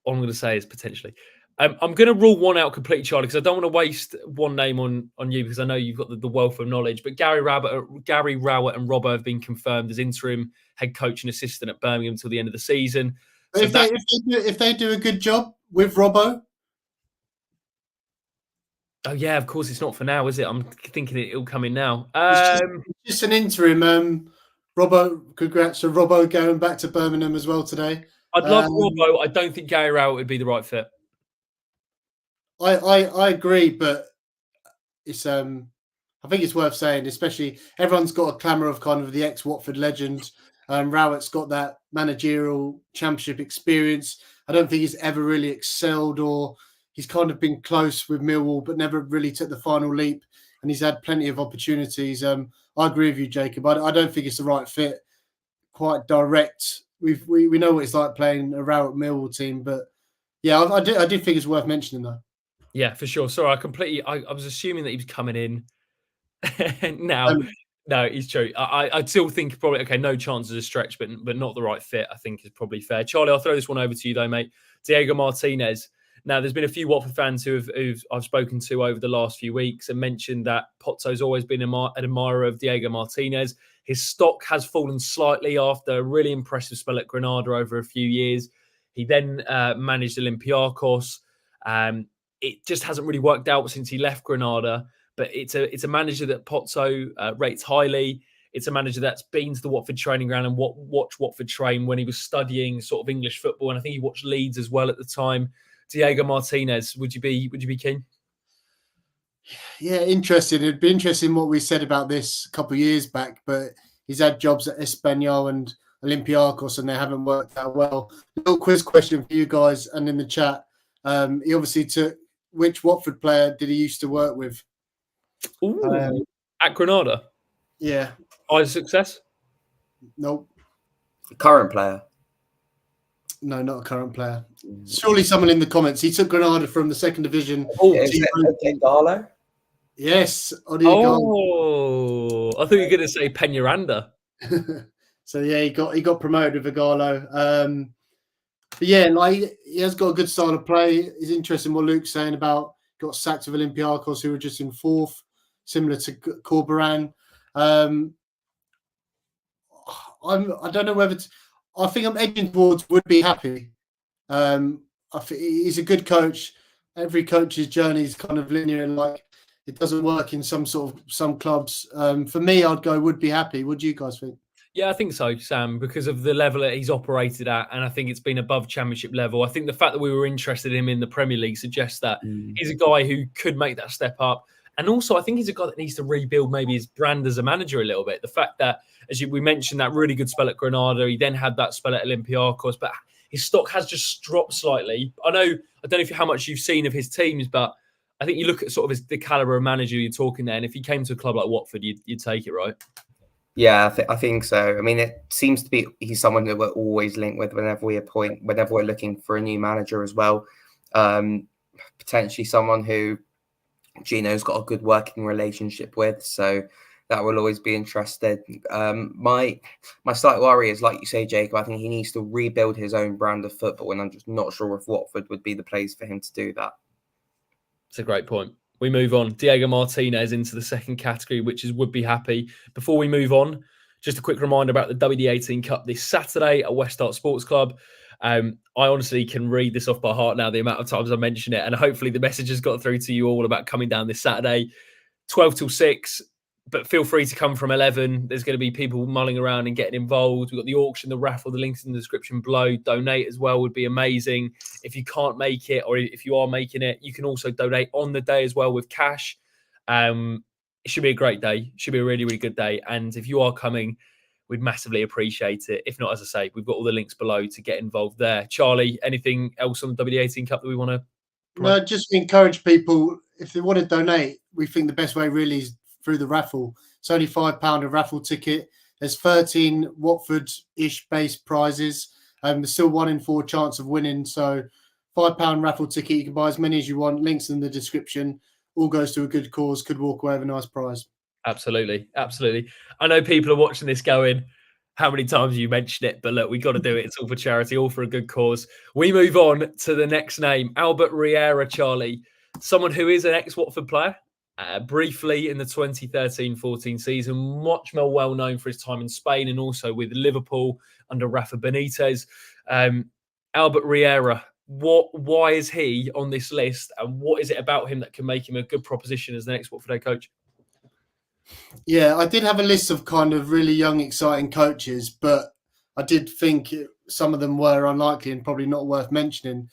[SPEAKER 1] all I'm going to say is potentially. I'm going to rule one out completely, Charlie, because I don't want to waste one name on you, because I know you've got the wealth of knowledge. But Gary Rowett and Robbo have been confirmed as interim head coach and assistant at Birmingham until the end of the season. So
[SPEAKER 2] if they do a good job with Robbo.
[SPEAKER 1] Oh, yeah, of course, it's not for now, is it? I'm thinking it'll come in now.
[SPEAKER 2] It's just an interim. Robbo, congrats to Robbo going back to Birmingham as well today.
[SPEAKER 1] I'd love Robbo. I don't think Gary Rowett would be the right fit.
[SPEAKER 2] I agree, but it's I think it's worth saying, especially everyone's got a clamour of kind of the ex-Watford legend. Rowett's got that managerial championship experience. I don't think he's ever really excelled, or he's kind of been close with Millwall, but never really took the final leap. And he's had plenty of opportunities. I agree with you, Jacob. I don't think it's the right fit. Quite direct. We know what it's like playing a Rowett Millwall team, but yeah, I did think it's worth mentioning though.
[SPEAKER 1] Yeah, for sure. Sorry, I was assuming that he was coming in. Now, no, he's true. I still think probably, okay, no chance is a stretch, but not the right fit, I think is probably fair. Charlie, I'll throw this one over to you though, mate. Diego Martinez. Now, there's been a few Watford fans who I've spoken to over the last few weeks and mentioned that Pozzo's always been an admirer of Diego Martinez. His stock has fallen slightly after a really impressive spell at Granada over a few years. He then managed Olympiacos. It just hasn't really worked out since he left Granada. But it's a manager that Pozzo rates highly. It's a manager that's been to the Watford training ground and watched Watford train when he was studying sort of English football, and I think he watched Leeds as well at the time. Diego Martinez, would you be keen?
[SPEAKER 2] Yeah, interesting. It'd be interesting what we said about this a couple of years back, but he's had jobs at Espanyol and Olympiacos, and they haven't worked out well. Little quiz question for you guys and in the chat. He obviously took, which Watford player did he used to work with?
[SPEAKER 1] Ooh, at Granada?
[SPEAKER 2] Yeah.
[SPEAKER 1] Eyes Success?
[SPEAKER 2] Nope.
[SPEAKER 3] Current player?
[SPEAKER 2] No, not a current player. Surely someone in the comments. He took Granada from the second division.
[SPEAKER 3] Is it Odigalo?
[SPEAKER 2] Yes, Odigalo.
[SPEAKER 1] Oh, I thought you were going to say Peñaranda.
[SPEAKER 2] So yeah, he got promoted with Igalo. But yeah, like he has got a good style of play. It's interesting what Luke's saying about got sacked with Olympiacos, who were just in fourth, similar to Corberan. I don't know whether I think I'm edging towards would be happy. I think he's a good coach. Every coach's journey is kind of linear, and like it doesn't work in some clubs. For me, I'd go would be happy. What do you guys think?
[SPEAKER 1] Yeah, I think so, Sam, because of the level that he's operated at, and I think it's been above championship level. I think the fact that we were interested in him in the Premier League suggests that he's a guy who could make that step up. And also, I think he's a guy that needs to rebuild maybe his brand as a manager a little bit. The fact that, we mentioned, that really good spell at Granada, he then had that spell at Olympiacos, but his stock has just dropped slightly. I don't know how much you've seen of his teams, but I think you look at sort of the caliber of manager you're talking there, and if he came to a club like Watford, you'd take it, right?
[SPEAKER 3] Yeah, I think so. I mean, it seems to be he's someone that we're always linked with whenever we're looking for a new manager as well. Potentially someone who Gino's got a good working relationship with, so that will always be interested. My slight worry is, like you say, Jacob, I think he needs to rebuild his own brand of football, and I'm just not sure if Watford would be the place for him to do that.
[SPEAKER 1] It's a great point. We move on. Diego Martinez into the second category, which is would be happy. Before we move on, just a quick reminder about the WD18 Cup this Saturday at West Start Sports Club. I honestly can read this off by heart now, the amount of times I mention it, and hopefully the message has got through to you all about coming down this Saturday, 12 till 6. But feel free to come from 11. There's going to be people mulling around and getting involved. We've got the auction, the raffle, the links in the description below. Donate as well would be amazing. If you can't make it, or if you are making it, you can also donate on the day as well with cash. It should be a great day. It should be a really, really good day. And if you are coming, we'd massively appreciate it. If not, as I say, we've got all the links below to get involved there. Charlie, anything else on the WD18 Cup that we want to promote?
[SPEAKER 2] No, just encourage people, if they want to donate, we think the best way really is through the raffle. It's only £5 a raffle ticket. There's 13 Watford-ish based prizes. There's still 1 in 4 chance of winning. So £5 raffle ticket. You can buy as many as you want. Links in the description. All goes to a good cause. Could walk away with a nice prize.
[SPEAKER 1] Absolutely. Absolutely. I know people are watching this going, how many times you mentioned it? But look, we got to do it. It's all for charity, all for a good cause. We move on to the next name, Albert Riera, Charlie. Someone who is an ex-Watford player. Briefly in the 2013-14 season, much more well known for his time in Spain and also with Liverpool under Rafa Benitez. Albert Riera, why is he on this list, and what is it about him that can make him a good proposition as the next Watford head coach?
[SPEAKER 2] Yeah, I did have a list of kind of really young, exciting coaches, but I did think some of them were unlikely and probably not worth mentioning.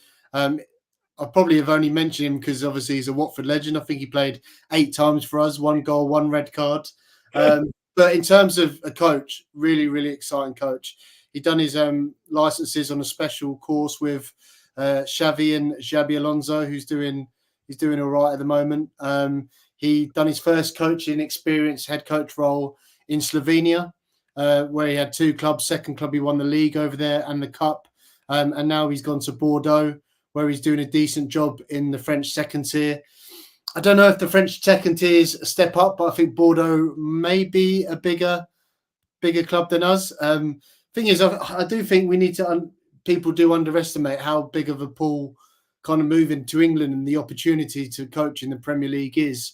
[SPEAKER 2] I probably have only mentioned him because obviously he's a Watford legend. I think he played 8 times for us, 1 goal, 1 red card. But in terms of a coach, really, really exciting coach. He done his licenses on a special course with Xabi Alonso, who's doing all right at the moment. He done his first coaching experience, head coach role in Slovenia, where he had 2 clubs. Second club, he won the league over there and the cup. And now he's gone to Bordeaux, where he's doing a decent job in the French second tier. I don't know if the French second tier is a step up, but I think Bordeaux may be a bigger club than us. Thing is, I do think we need to. People do underestimate how big of a pull kind of moving to England and the opportunity to coach in the Premier League is.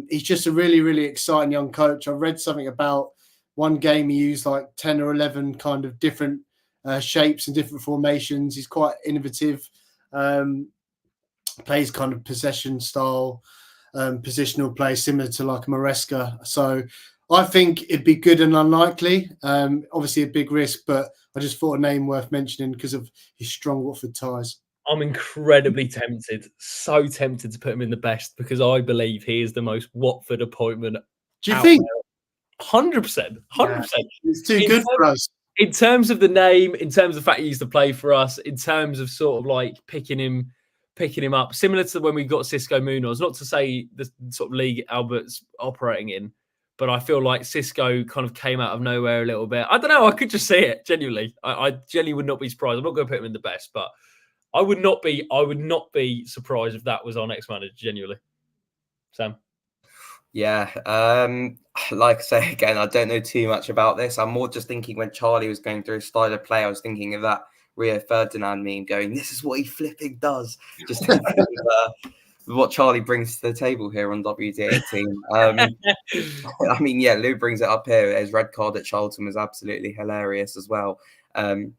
[SPEAKER 2] He's just a really, really exciting young coach. I read something about one game he used like 10 or 11 kind of different shapes and different formations. He's quite innovative. plays kind of possession style, positional play similar to like Maresca. So I think it'd be good and unlikely. Obviously a big risk, but I just thought a name worth mentioning because of his strong Watford ties.
[SPEAKER 1] I'm incredibly tempted, so tempted to put him in the best because I believe he is the most Watford appointment.
[SPEAKER 2] Do you think?
[SPEAKER 1] 100%. 100%.
[SPEAKER 2] It's too good for us.
[SPEAKER 1] In terms of the name, in terms of the fact he used to play for us, in terms of sort of like picking him up, similar to when we got Xisco Munoz, not to say the sort of league Albert's operating in, but I feel like Xisco kind of came out of nowhere a little bit. I don't know. I could just see it, genuinely. I genuinely would not be surprised. I'm not going to put him in the best, but I would not be surprised if that was our next manager, genuinely. Sam?
[SPEAKER 3] Yeah. Like I say, again, I don't know too much about this. I'm more just thinking when Charlie was going through his style of play, I was thinking of that Rio Ferdinand meme going, this is what he flipping does. Just thinking of what Charlie brings to the table here on WD18. I mean, yeah, Lou brings it up here. His red card at Charlton was absolutely hilarious as well.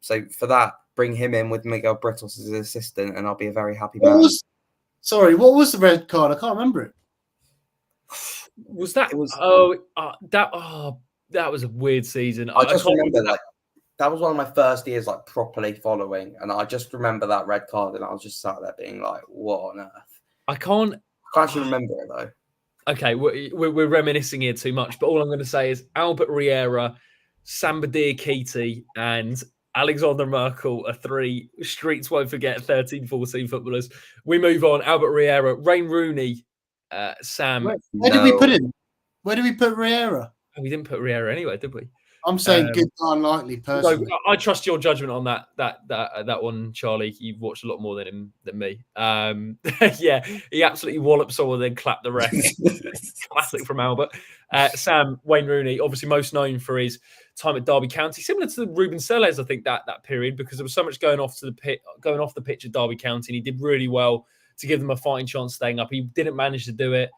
[SPEAKER 3] So for that, bring him in with Miguel Britos as an assistant, and I'll be a very happy man.
[SPEAKER 2] What was the red card? I can't remember it.
[SPEAKER 1] Was that? That was a weird season.
[SPEAKER 3] I just remember that was one of my first years like properly following, and I just remember that red card, and I was just sat there being like, "What on earth?"
[SPEAKER 1] I can't
[SPEAKER 3] actually remember it though.
[SPEAKER 1] Okay, we're reminiscing here too much, but all I'm going to say is Albert Riera, Samba Diakite, and Alexander Merkel are 3 streets won't forget 13, 14 footballers. We move on. Albert Riera, Wayne Rooney, Sam.
[SPEAKER 2] Where did we put him? Where did we put Riera?
[SPEAKER 1] We didn't put Riera anyway, did we?
[SPEAKER 2] I'm saying good, unlikely personally.
[SPEAKER 1] So I trust your judgment on that one, Charlie. You've watched a lot more than me. Yeah, he absolutely walloped someone, then clapped the ref. Classic from Albert. Sam, Wayne Rooney, obviously most known for his time at Derby County, similar to Ruben Selles, I think that period, because there was so much going off the pitch at Derby County, and he did really well to give them a fighting chance staying up. He didn't manage to do it.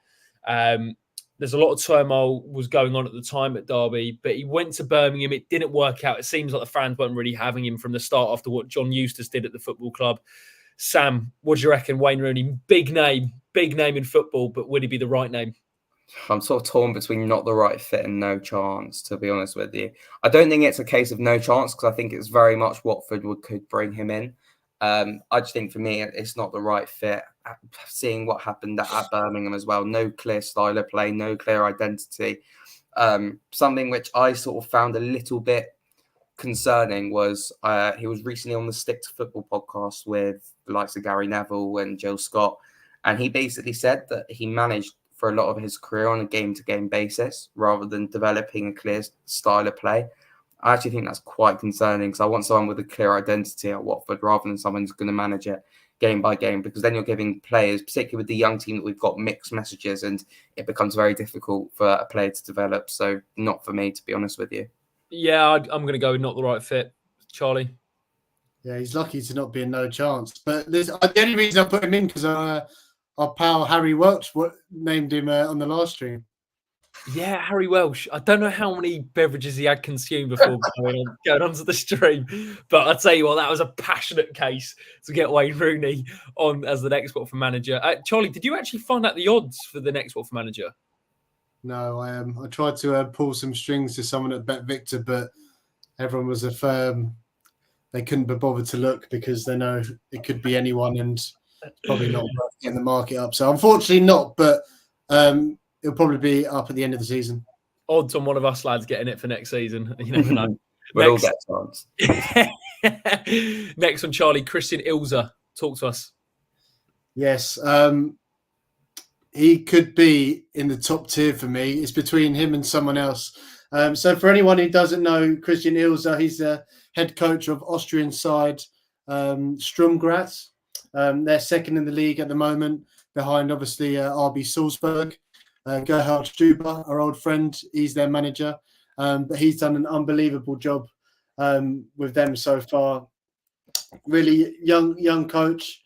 [SPEAKER 1] There's a lot of turmoil was going on at the time at Derby, but he went to Birmingham. It didn't work out. It seems like the fans weren't really having him from the start after what John Eustace did at the football club. Sam, what do you reckon? Wayne Rooney, big name in football, but would he be the right name?
[SPEAKER 3] I'm sort of torn between not the right fit and no chance, to be honest with you. I don't think it's a case of no chance because I think it's very much Watford could bring him in. I just think for me, it's not the right fit. Seeing what happened at Birmingham as well, no clear style of play, no clear identity. Something which I sort of found a little bit concerning was he was recently on the Stick to Football podcast with the likes of Gary Neville and Jill Scott, and he basically said that he managed for a lot of his career on a game-to-game basis rather than developing a clear style of play. I actually think that's quite concerning because I want someone with a clear identity at Watford rather than someone who's going to manage it game by game, because then you're giving players, particularly with the young team that we've got, mixed messages, and it becomes very difficult for a player to develop. So not for me, to be honest with you.
[SPEAKER 1] Yeah, I'm going to go with not the right fit. Charlie?
[SPEAKER 2] Yeah, he's lucky to not be a no chance. But the only reason I put him in because our pal Harry Welch named him on the last stream.
[SPEAKER 1] Yeah, Harry Welsh. I don't know how many beverages he had consumed before going onto the stream, but I'll tell you what, that was a passionate case to get Wayne Rooney on as the next Watford manager. Charlie, did you actually find out the odds for the next Watford manager?
[SPEAKER 2] No, I tried to pull some strings to someone at Bet Victor, but everyone was firm. They couldn't be bothered to look because they know it could be anyone and it's probably not worth getting the market up. So unfortunately not, but it'll probably be up at the end of the season.
[SPEAKER 1] Odds on one of us lads getting it for next season. You never know.
[SPEAKER 3] We'll all get odds.
[SPEAKER 1] Next one, Charlie. Christian Ilza. Talk to us.
[SPEAKER 2] Yes. He could be in the top tier for me. It's between him and someone else. So for anyone who doesn't know Christian Ilza, he's the head coach of Austrian side Sturm Graz. They're second in the league at the moment, behind obviously RB Salzburg. Gerhard Stuber, our old friend, he's their manager. But he's done an unbelievable job with them so far. Really young coach.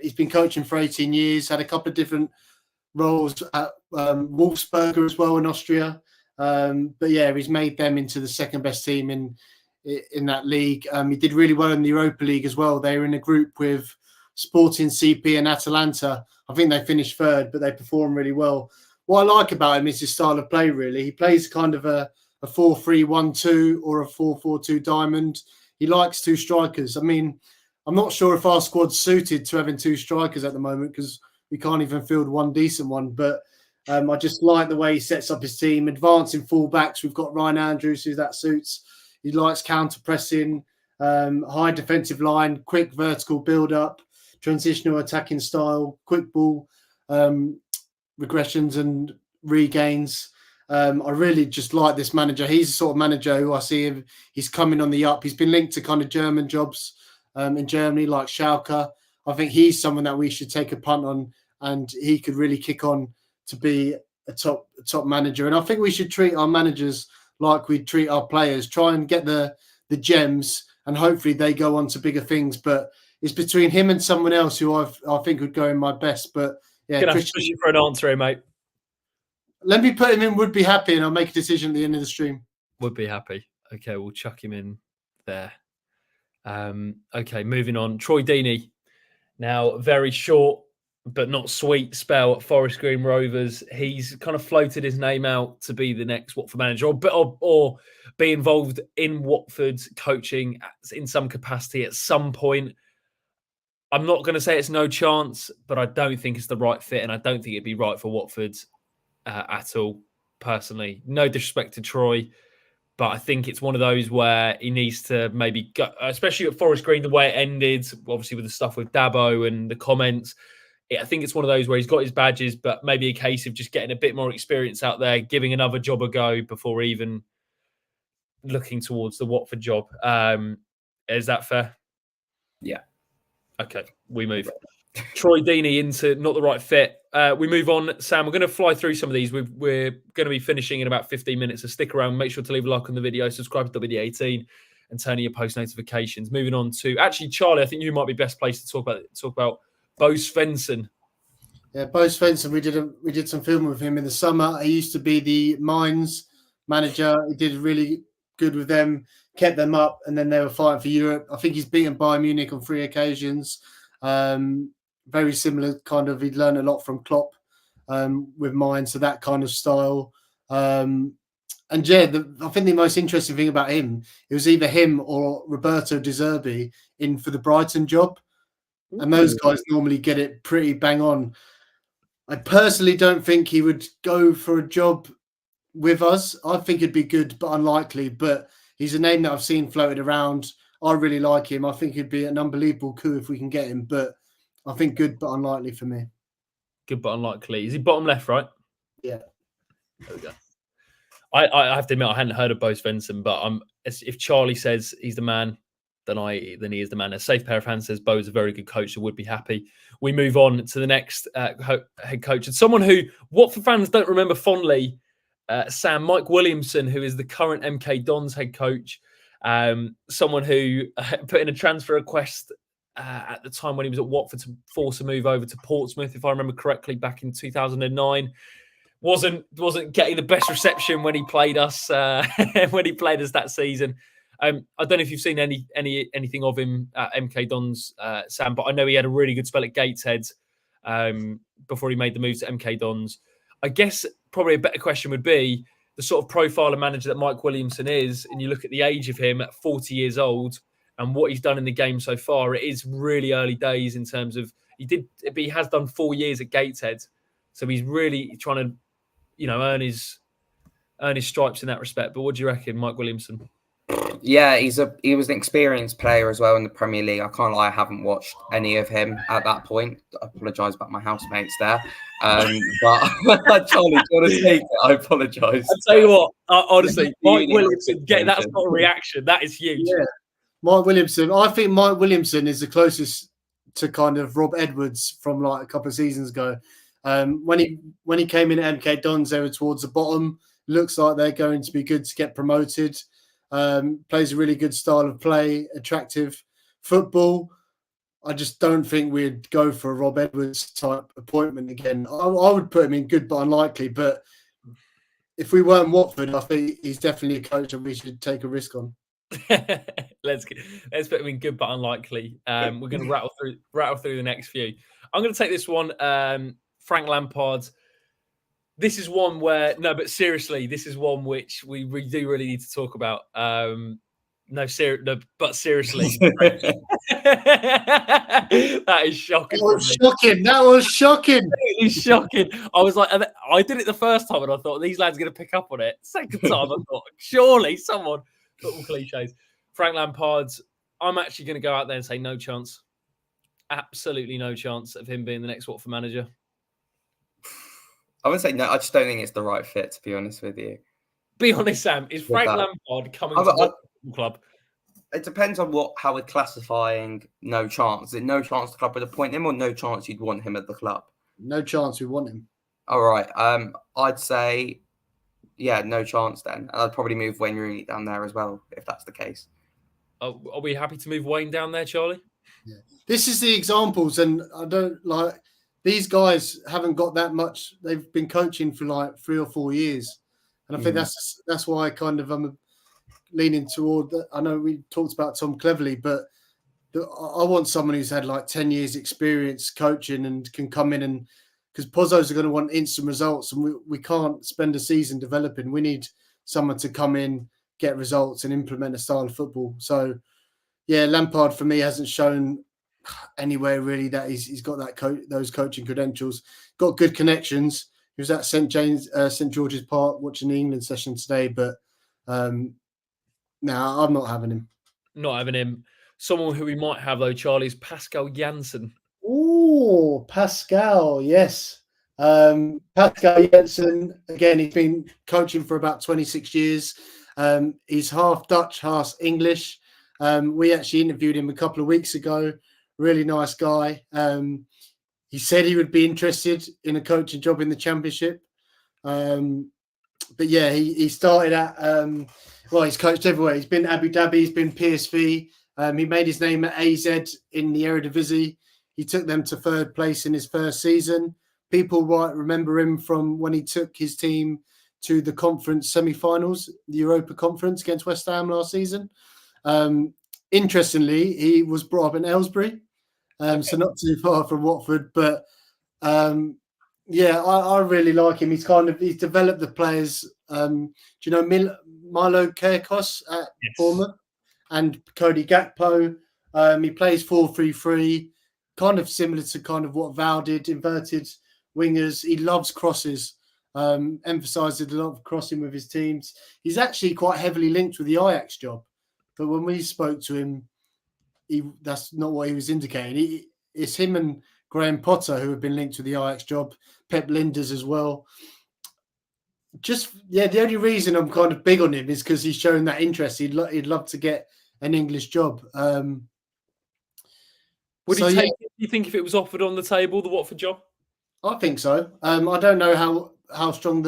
[SPEAKER 2] He's been coaching for 18 years, had a couple of different roles at Wolfsberger as well in Austria. But yeah, he's made them into the second best team in that league. He did really well in the Europa League as well. They were in a group with Sporting, CP and Atalanta. I think they finished third, but they perform really well. What I like about him is his style of play, really. He plays kind of a 4-3-1-2 or a 4-4-2 diamond. He likes two strikers. I mean, I'm not sure if our squad's suited to having two strikers at the moment because we can't even field one decent one. But I just like the way he sets up his team. Advancing fullbacks, we've got Ryan Andrews, who that suits. He likes counter-pressing, high defensive line, quick vertical build-up, transitional attacking style, quick ball, regressions and regains. I really just like this manager. He's the sort of manager who I see him. He's coming on the up. He's been linked to kind of German jobs in Germany, like Schalke. I think he's someone that we should take a punt on, and he could really kick on to be a top manager. And I think we should treat our managers like we treat our players. Try and get the gems, and hopefully they go on to bigger things. But it's between him and someone else who I think would go in my best. But yeah,
[SPEAKER 1] gonna have to push you for an answer here, mate.
[SPEAKER 2] Let me put him in. Would be happy, and I'll make a decision at the end of the stream.
[SPEAKER 1] Would be happy. Okay, we'll chuck him in there. Okay, moving on. Troy Deeney. Now, very short but not sweet spell at Forest Green Rovers. He's kind of floated his name out to be the next Watford manager, or be involved in Watford's coaching in some capacity at some point. I'm not going to say it's no chance, but I don't think it's the right fit, and I don't think it'd be right for Watford at all, personally. No disrespect to Troy, but I think it's one of those where he needs to maybe go, especially at Forest Green, the way it ended, obviously with the stuff with Dabo and the comments. I think it's one of those where he's got his badges, but maybe a case of just getting a bit more experience out there, giving another job a go before even looking towards the Watford job. Is that fair?
[SPEAKER 3] Yeah.
[SPEAKER 1] Okay, we move. Troy Deeney into not the right fit. We move on. Sam, we're going to fly through some of these. We're going to be finishing in about 15 minutes, so stick around. Make sure to leave a like on the video, subscribe to WD18, and turn on your post notifications. Moving on to, actually, Charlie, I think you might be best placed to talk about Bo Svensson.
[SPEAKER 2] Yeah, Bo Svensson. We did some filming with him in the summer. He used to be the Mainz manager. He did really good with them, kept them up, and then they were fighting for Europe. I think he's beaten Bayern Munich on 3 occasions. Very similar kind of. He'd learned a lot from Klopp with Mainz, so that kind of style. And yeah, I think the most interesting thing about him, it was either him or Roberto De Zerbi in for the Brighton job. And those guys normally get it pretty bang on. I personally don't think he would go for a job with us. I think it'd be good, but unlikely. But he's a name that I've seen floated around. I really like him. I think it'd be an unbelievable coup if we can get him. But I think good, but unlikely for me.
[SPEAKER 1] Good, but unlikely. Is he bottom left, right?
[SPEAKER 2] Yeah.
[SPEAKER 1] There we go. I have to admit, I hadn't heard of Bo Svensson, but if Charlie says he's the man, then he is the man. A safe pair of hands says Bo's a very good coach, so would be happy. We move on to the next head coach, and someone who Watford fans don't remember fondly, Sam, Mike Williamson, who is the current MK Dons head coach. Someone who put in a transfer request at the time when he was at Watford to force a move over to Portsmouth, if I remember correctly, back in 2009. Wasn't getting the best reception when he played us that season. I don't know if you've seen anything of him at MK Dons, Sam, but I know he had a really good spell at Gateshead before he made the move to MK Dons. I guess probably a better question would be the sort of profile of manager that Mike Williamson is, and you look at the age of him at 40 years old and what he's done in the game so far. It is really early days in terms of he has done 4 years at Gateshead, so he's really trying to, earn his stripes in that respect. But what do you reckon, Mike Williamson?
[SPEAKER 3] Yeah, he was an experienced player as well in the Premier League. I can't lie, I haven't watched any of him at that point. I apologise about my housemates there. But Charlie, do you want to take it? I apologise.
[SPEAKER 1] I'll tell you what, honestly, Mike Williamson, that's not a reaction. That is huge.
[SPEAKER 2] Yeah, Mike Williamson. I think Mike Williamson is the closest to kind of Rob Edwards from like a couple of seasons ago. When he came in at MK Dons, they were towards the bottom. Looks like they're going to be good to get promoted. Plays a really good style of play, attractive football. I just don't think we'd go for a Rob Edwards type appointment again. I would put him in good but unlikely. But if we weren't Watford, I think he's definitely a coach that we should take a risk on.
[SPEAKER 1] let's put him in good but unlikely. We're going to rattle through the next few. I'm going to take this one. Frank Lampard. This is one where but seriously, this is one which we do really need to talk about. But seriously, that is shocking.
[SPEAKER 2] That was shocking.
[SPEAKER 1] It's shocking. I was like, I did it the first time, and I thought these lads are going to pick up on it. Second time, I thought surely someone. Football cliches. Frank Lampard. I'm actually going to go out there and say no chance. Absolutely no chance of him being the next Watford manager.
[SPEAKER 3] I would say no. I just don't think it's the right fit, to be honest with you.
[SPEAKER 1] Be honest, Sam. Is Frank Lampard coming to the football club?
[SPEAKER 3] It depends on how we're classifying no chance. Is it no chance the club would appoint him, or no chance you'd want him at the club?
[SPEAKER 2] No chance we want him.
[SPEAKER 3] All right. I'd say, no chance then. And I'd probably move Wayne Rooney down there as well, if that's the case.
[SPEAKER 1] Are we happy to move Wayne down there, Charlie?
[SPEAKER 2] Yeah. This is the examples, and I don't like these guys haven't got that much. They've been coaching for like 3 or 4 years, and I think that's why I kind of am leaning toward that. I know we talked about Tom Cleverley, but I want someone who's had like 10 years experience coaching and can come in, and because Pozzos are going to want instant results, and we can't spend a season developing. We need someone to come in, get results, and implement a style of football. So, yeah, Lampard for me hasn't shown anywhere really that he's got those coaching credentials. Got good connections. He was at St George's Park watching the England session today, but no, I'm not having him.
[SPEAKER 1] Not having him. Someone who we might have though, Charlie, is Pascal Jansen.
[SPEAKER 2] Oh, Pascal, yes. Pascal Jansen, again, he's been coaching for about 26 years. He's half Dutch, half English. We actually interviewed him a couple of weeks ago. Really nice guy. He said he would be interested in a coaching job in the Championship. But yeah, he started at, he's coached everywhere. He's been Abu Dhabi, he's been PSV. He made his name at AZ in the Eredivisie. He took them to 3rd place in his first season. People might remember him from when he took his team to the conference semi-finals, the Europa Conference against West Ham last season. Interestingly, he was brought up in Aylesbury, so not too far from Watford. But I really like him. He's developed the players. Do you know Milo Kerkos at Bournemouth and Cody Gakpo? He plays 4-3-3, kind of similar to kind of what Val did, inverted wingers. He loves crosses. Emphasises a lot of crossing with his teams. He's actually quite heavily linked with the Ajax job. But when we spoke to him, that's not what he was indicating. It's him and Graham Potter who have been linked to the Ajax job, Pep Linders as well. The only reason I'm kind of big on him is because he's shown that interest. He'd love to get an English job.
[SPEAKER 1] Would he take it, do you think, if it was offered on the table, the Watford job?
[SPEAKER 2] I think so. I don't know how strong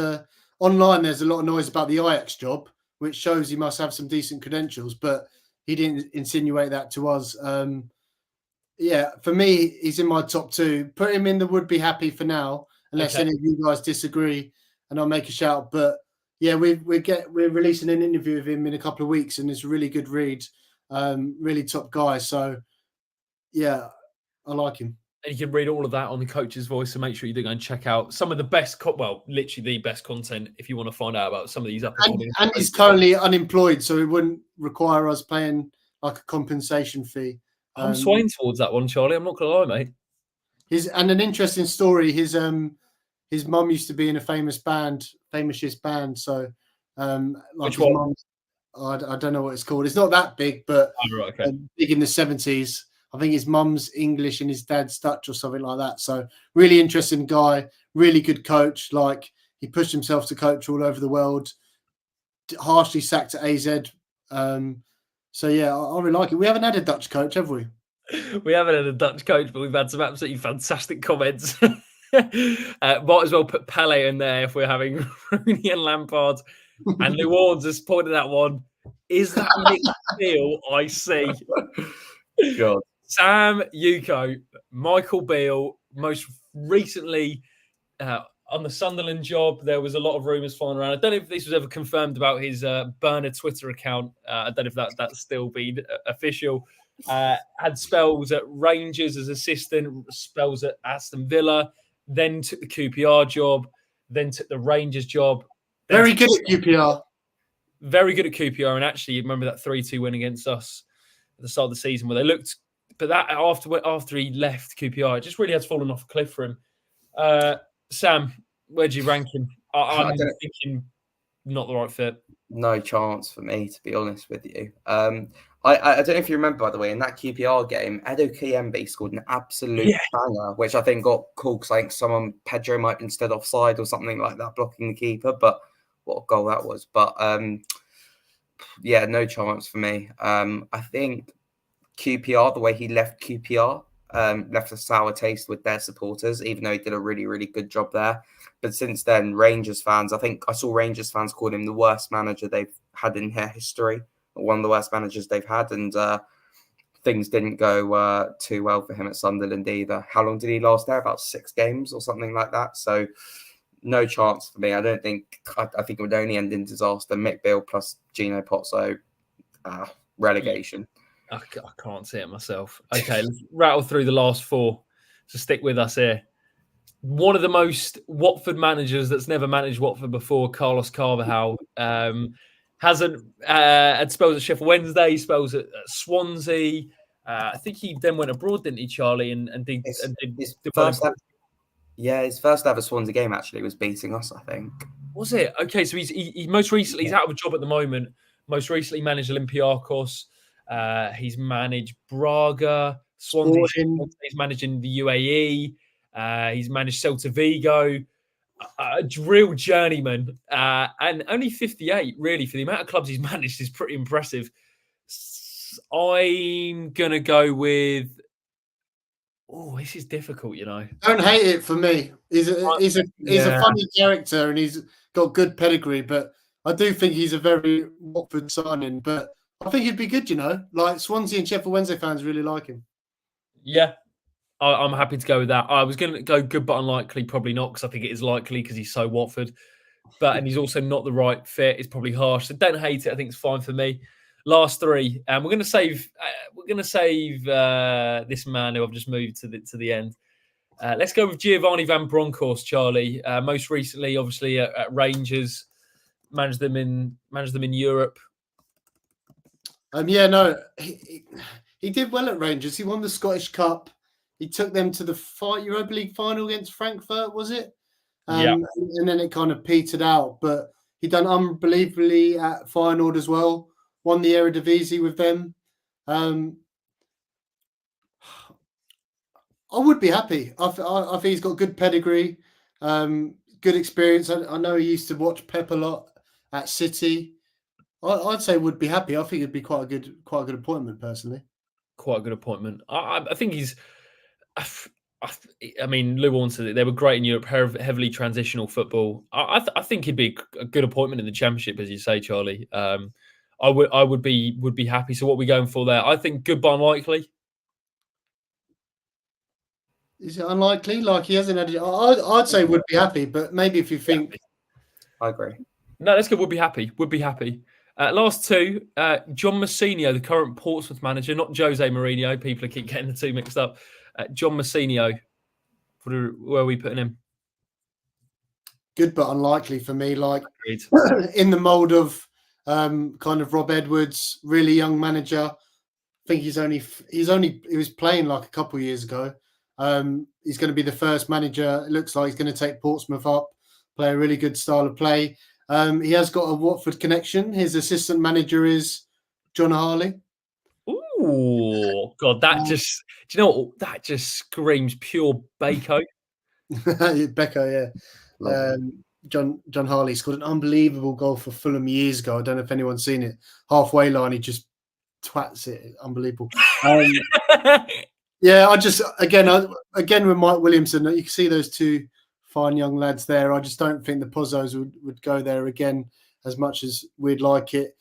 [SPEAKER 2] online there's a lot of noise about the Ajax job, which shows he must have some decent credentials, but he didn't insinuate that to us. For me, he's in my top 2. Put him in the would be happy for now, unless any of you guys disagree, and I'll make a shout. But yeah, we're releasing an interview of him in a couple of weeks, and it's a really good read, really top guy. So yeah, I like him.
[SPEAKER 1] And you can read all of that on the Coach's Voice, so make sure you do go and check out some of the best, literally the best content if you want to find out about some of these up.
[SPEAKER 2] And he's currently unemployed, so it wouldn't require us paying like a compensation fee.
[SPEAKER 1] I'm swaying towards that one, Charlie. I'm not going to lie, mate.
[SPEAKER 2] And an interesting story. His mum used to be in a famous-ish band. So,
[SPEAKER 1] which one?
[SPEAKER 2] I don't know what it's called. It's not that big, but big in the 70s. I think his mum's English and his dad's Dutch or something like that. So really interesting guy, really good coach. Like he pushed himself to coach all over the world, harshly sacked at AZ. So yeah, I really like it. We haven't had a Dutch coach, have we?
[SPEAKER 1] We haven't had a Dutch coach, but we've had some absolutely fantastic comments. Might as well put Pele in there if we're having Rooney and Lampard. And New Orleans has pointed that one. Is that mixed feel I see?
[SPEAKER 3] God.
[SPEAKER 1] Sam Yuko, Michael Beale, most recently, I on the Sunderland job, there was a lot of rumours flying around. I don't know if this was ever confirmed about his burner Twitter account. I don't know if that's still been official. Had spells at Rangers as assistant, spells at Aston Villa, then took the QPR job, then took the Rangers job.
[SPEAKER 2] Very good at QPR.
[SPEAKER 1] Very good at QPR. And actually, you remember that 3-2 win against us at the start of the season where they looked, but that after he left QPR, it just really has fallen off a cliff for him. Sam, where do you rank him? I'm thinking not the right fit.
[SPEAKER 3] No chance for me, to be honest with you. I don't know if you remember, by the way, in that QPR game, Edo Kiembe scored an absolute banger, which I think got called because I think Pedro might have been instead offside or something like that, blocking the keeper. But what a goal that was. But yeah, no chance for me. I think QPR, the way he left QPR, left a sour taste with their supporters, even though he did a really, really good job there. But since then, Rangers fans, I think I saw Rangers fans call him the worst manager they've had in their history, one of the worst managers they've had. And things didn't go too well for him at Sunderland either. How long did he last there? About 6 games or something like that. So no chance for me. I think it would only end in disaster. Mick Beale plus Gino Pozzo, relegation.
[SPEAKER 1] I can't see it myself. Okay, let's rattle through the last 4. So stick with us here. One of the most Watford managers that's never managed Watford before, Carlos Carvalhal, hasn't had spells at Sheffield Wednesday, spells at Swansea. I think he then went abroad, didn't he, Charlie? And did
[SPEAKER 3] his first ever Swansea game actually was beating us, I think.
[SPEAKER 1] Was it? Okay, so he most recently, he's out of a job at the moment. Most recently managed Olympiacos. He's managed Braga, Swansea. He's managing the UAE. He's managed Celta Vigo. A real journeyman. And only 58, really, for the amount of clubs he's managed is pretty impressive. I'm going to go with... Oh, this is difficult, you know.
[SPEAKER 2] Don't hate it for me. He's a funny character and he's got good pedigree, but I do think he's a very Watford signing. But I think he'd be good, you know. Like Swansea and Sheffield Wednesday fans really like him.
[SPEAKER 1] Yeah, I'm happy to go with that. I was going to go good but unlikely, probably not, because I think it is likely because he's so Watford. And he's also not the right fit. It's probably harsh. So don't hate it. I think it's fine for me. Last 3, and we're going to save. This man who I've just moved to the end. Let's go with Giovanni Van Bronckhorst, Charlie. Most recently, obviously at Rangers, managed them in Europe.
[SPEAKER 2] He did well at Rangers. He won the Scottish Cup. He took them to the Europa League final against Frankfurt, was it? And then it kind of petered out. But he done unbelievably at Feyenoord as well. Won the Eredivisie with them. I would be happy. I think he's got good pedigree, good experience. I know he used to watch Pep a lot at City. I'd say would be happy. I think it'd be quite a good appointment, personally.
[SPEAKER 1] Quite a good appointment. I think he's. I mean, Lou Warren said they were great in Europe, heavily transitional football. I think he'd be a good appointment in the Championship, as you say, Charlie. I would be happy. So what are we going for there? I think good but unlikely.
[SPEAKER 2] Is it unlikely? Like he hasn't had. I'd say would be happy, but maybe if you think.
[SPEAKER 3] I agree.
[SPEAKER 1] No, let's go. Would be happy. Would be happy. Last 2, John Mousinho, the current Portsmouth manager, not Jose Mourinho. People keep getting the 2 mixed up. John Mousinho, where are we putting him?
[SPEAKER 2] Good but unlikely for me. Like in the mould of kind of Rob Edwards, really young manager. I think he was playing like a couple of years ago. He's going to be the first manager. It looks like he's going to take Portsmouth up, play a really good style of play. He has got a Watford connection. His assistant manager is John Harley.
[SPEAKER 1] Ooh, God, that do you know what? That just screams pure Bako.
[SPEAKER 2] Beko, yeah. John Harley scored an unbelievable goal for Fulham years ago. I don't know if anyone's seen it. Halfway line, he just twats it. Unbelievable. Yeah, again with Mike Williamson, you can see those 2 fine young lads there. I just don't think the Pozzos would go there again as much as we'd like it.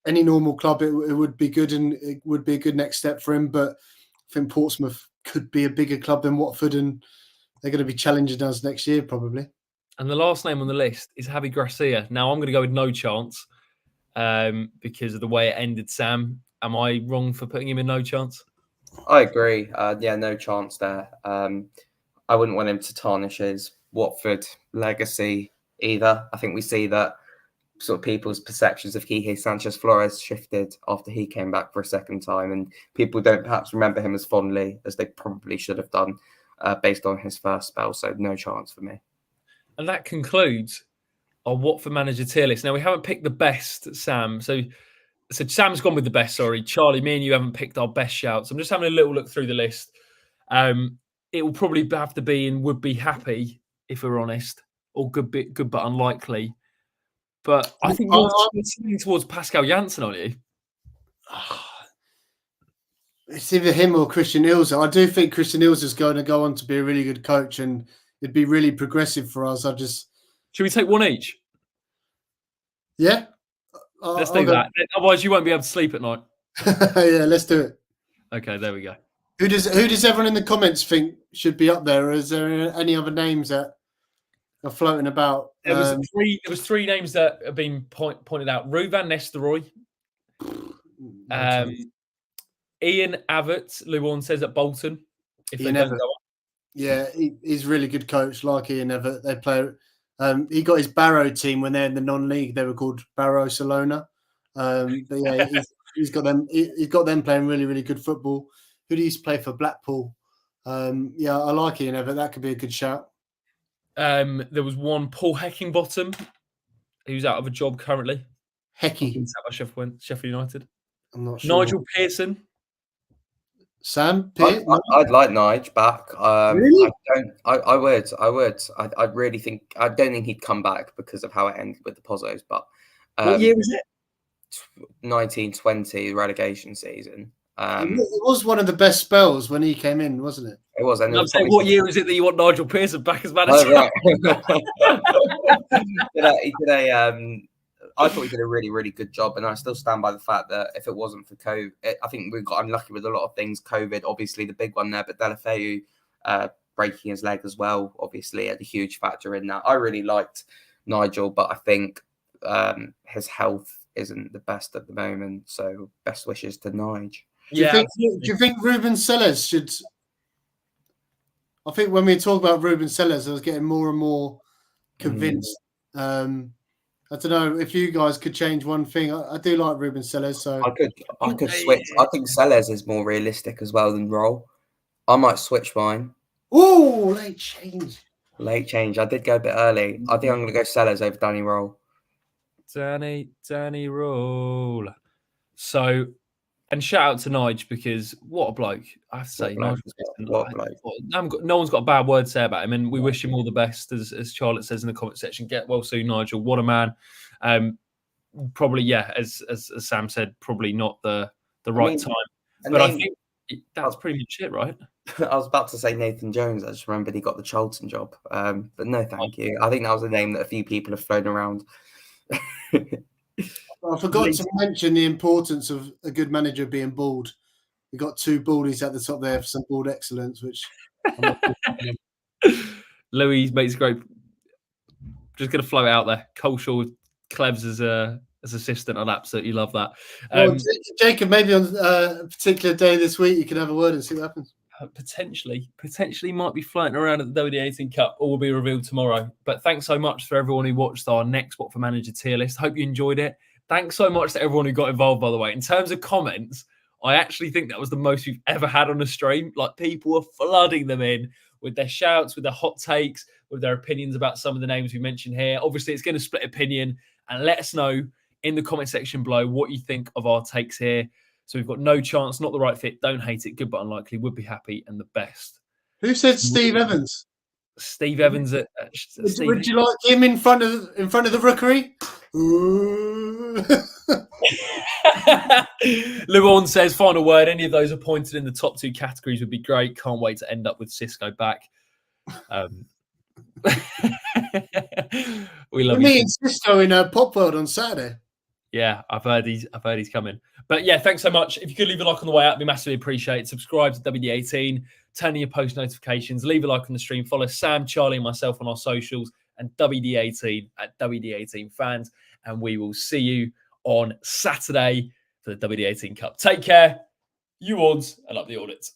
[SPEAKER 2] Any normal club, it would be good, and it would be a good next step for him. But I think Portsmouth could be a bigger club than Watford, and they're going to be challenging us next year, probably.
[SPEAKER 1] And the last name on the list is Javi Gracia. Now, I'm going to go with no chance because of the way it ended, Sam. Am I wrong for putting him in no chance?
[SPEAKER 3] I agree. Yeah, no chance there. I wouldn't want him to tarnish his Watford legacy either. I think we see that sort of people's perceptions of Quique Sanchez-Flores shifted after he came back for a second time, and people don't perhaps remember him as fondly as they probably should have done based on his first spell. So no chance for me.
[SPEAKER 1] And that concludes our Watford manager tier list. Now, we haven't picked the best, Sam. So Sam's gone with the best, sorry. Charlie, me and you haven't picked our best shouts. I'm just having a little look through the list. It will probably have to be in would be happy, if we're honest, or good but unlikely. But I think you're leaning towards Pascal Jansen, aren't you?
[SPEAKER 2] It's either him or Christian Ilse. I do think Christian Ilse is going to go on to be a really good coach, and it'd be really progressive for us.
[SPEAKER 1] Should we take one each?
[SPEAKER 2] Yeah.
[SPEAKER 1] Let's do that. Otherwise, you won't be able to sleep at night.
[SPEAKER 2] Yeah, let's do it.
[SPEAKER 1] Okay, there we go.
[SPEAKER 2] Who does everyone in the comments think should be up there? Or is there any other names that are floating about?
[SPEAKER 1] There was three names that have been pointed out. Ruben Nestorroy. Ian Avett, Luan says at Bolton. If they don't go on.
[SPEAKER 2] Yeah, he's a really good coach, like Ian Avett. They play. He got his Barrow team when they're in the non-league. They were called Barrow-Salona. But yeah, he's got them. He's got them playing really, really good football. Who do you play for? Blackpool. Yeah, I like Ian Avett. That could be a good shout.
[SPEAKER 1] There was one Paul Heckingbottom, who's out of a job currently. Sheffield United.
[SPEAKER 2] I'm not sure.
[SPEAKER 1] Nigel Pearson.
[SPEAKER 2] Sam?
[SPEAKER 3] I'd like Nige back.
[SPEAKER 2] Really?
[SPEAKER 3] I would. I really think. I don't think he'd come back because of how it ended with the Pozzos. But
[SPEAKER 1] what year was it?
[SPEAKER 3] 1920 relegation season.
[SPEAKER 2] It was one of the best spells when he came in, wasn't it?
[SPEAKER 3] It was. And
[SPEAKER 1] I'm saying, what year is it that you want Nigel Pearson back as manager?
[SPEAKER 3] Oh, right. I thought he did a really, really good job, and I still stand by the fact that if it wasn't for COVID, I think we got unlucky with a lot of things. COVID, obviously, the big one there, but Deulofeu breaking his leg as well, obviously, had a huge factor in that. I really liked Nigel, but I think his health isn't the best at the moment, so best wishes to Nige.
[SPEAKER 2] Do you think Ruben Selles should? I think when we talk about Ruben Selles, I was getting more and more convinced. I don't know if you guys could change one thing. I do like Ruben Selles, so
[SPEAKER 3] I could switch. I think Selles is more realistic as well than Rohl. I might switch mine.
[SPEAKER 2] Oh, late change.
[SPEAKER 3] Late change. I did go a bit early. I think I'm going to go Selles over Danny Rohl.
[SPEAKER 1] Danny Rohl. So, and shout out to Nige because what a bloke. I have to say, Nige. No one's got a bad word to say about him, and we wish him all the best, as Charlotte says in the comment section. Get well soon, Nigel. What a man. Probably, yeah, as Sam said, probably not the right time. But I think that's pretty much it, right?
[SPEAKER 3] I was about to say Nathan Jones. I just remembered he got the Charlton job. But no, thank you. I think that was a name that a few people have thrown around.
[SPEAKER 2] I forgot to mention the importance of a good manager being bald. We've got two baldies at the top there for some bald excellence, which
[SPEAKER 1] Louis makes great. Just going to float out there. Coleshaw with Clevs as assistant. I'd absolutely love that.
[SPEAKER 2] Jacob, maybe on a particular day this week, you can have a word and see what happens.
[SPEAKER 1] Potentially might be floating around at the WD18 Cup, or will be revealed tomorrow. But thanks so much for everyone who watched our next Watford Manager tier list. Hope you enjoyed it. Thanks so much to everyone who got involved, by the way. In terms of comments, I actually think that was the most we've ever had on a stream. Like, people were flooding them in with their shouts, with their hot takes, with their opinions about some of the names we mentioned here. Obviously, it's going to split opinion, and let us know in the comment section below what you think of our takes here. So we've got no chance, not the right fit, don't hate it, good but unlikely, would be happy, and the best.
[SPEAKER 2] Who said Steve Evans?
[SPEAKER 1] Steve Evans.
[SPEAKER 2] Would you like him in front of the rookery?
[SPEAKER 1] Luan says, final word, any of those appointed in the top two categories would be great. Can't wait to end up with Cisco back. We love you.
[SPEAKER 2] Me and Cisco in Pop World on Saturday.
[SPEAKER 1] Yeah, I've heard he's coming. But yeah, thanks so much. If you could leave a like on the way out, it'd be massively appreciated. Subscribe to WD18, turn on your post notifications, leave a like on the stream, follow Sam, Charlie, and myself on our socials, and WD18 at WD18 Fans. And we will see you on Saturday for the WD18 Cup. Take care, you odds, and up the audits.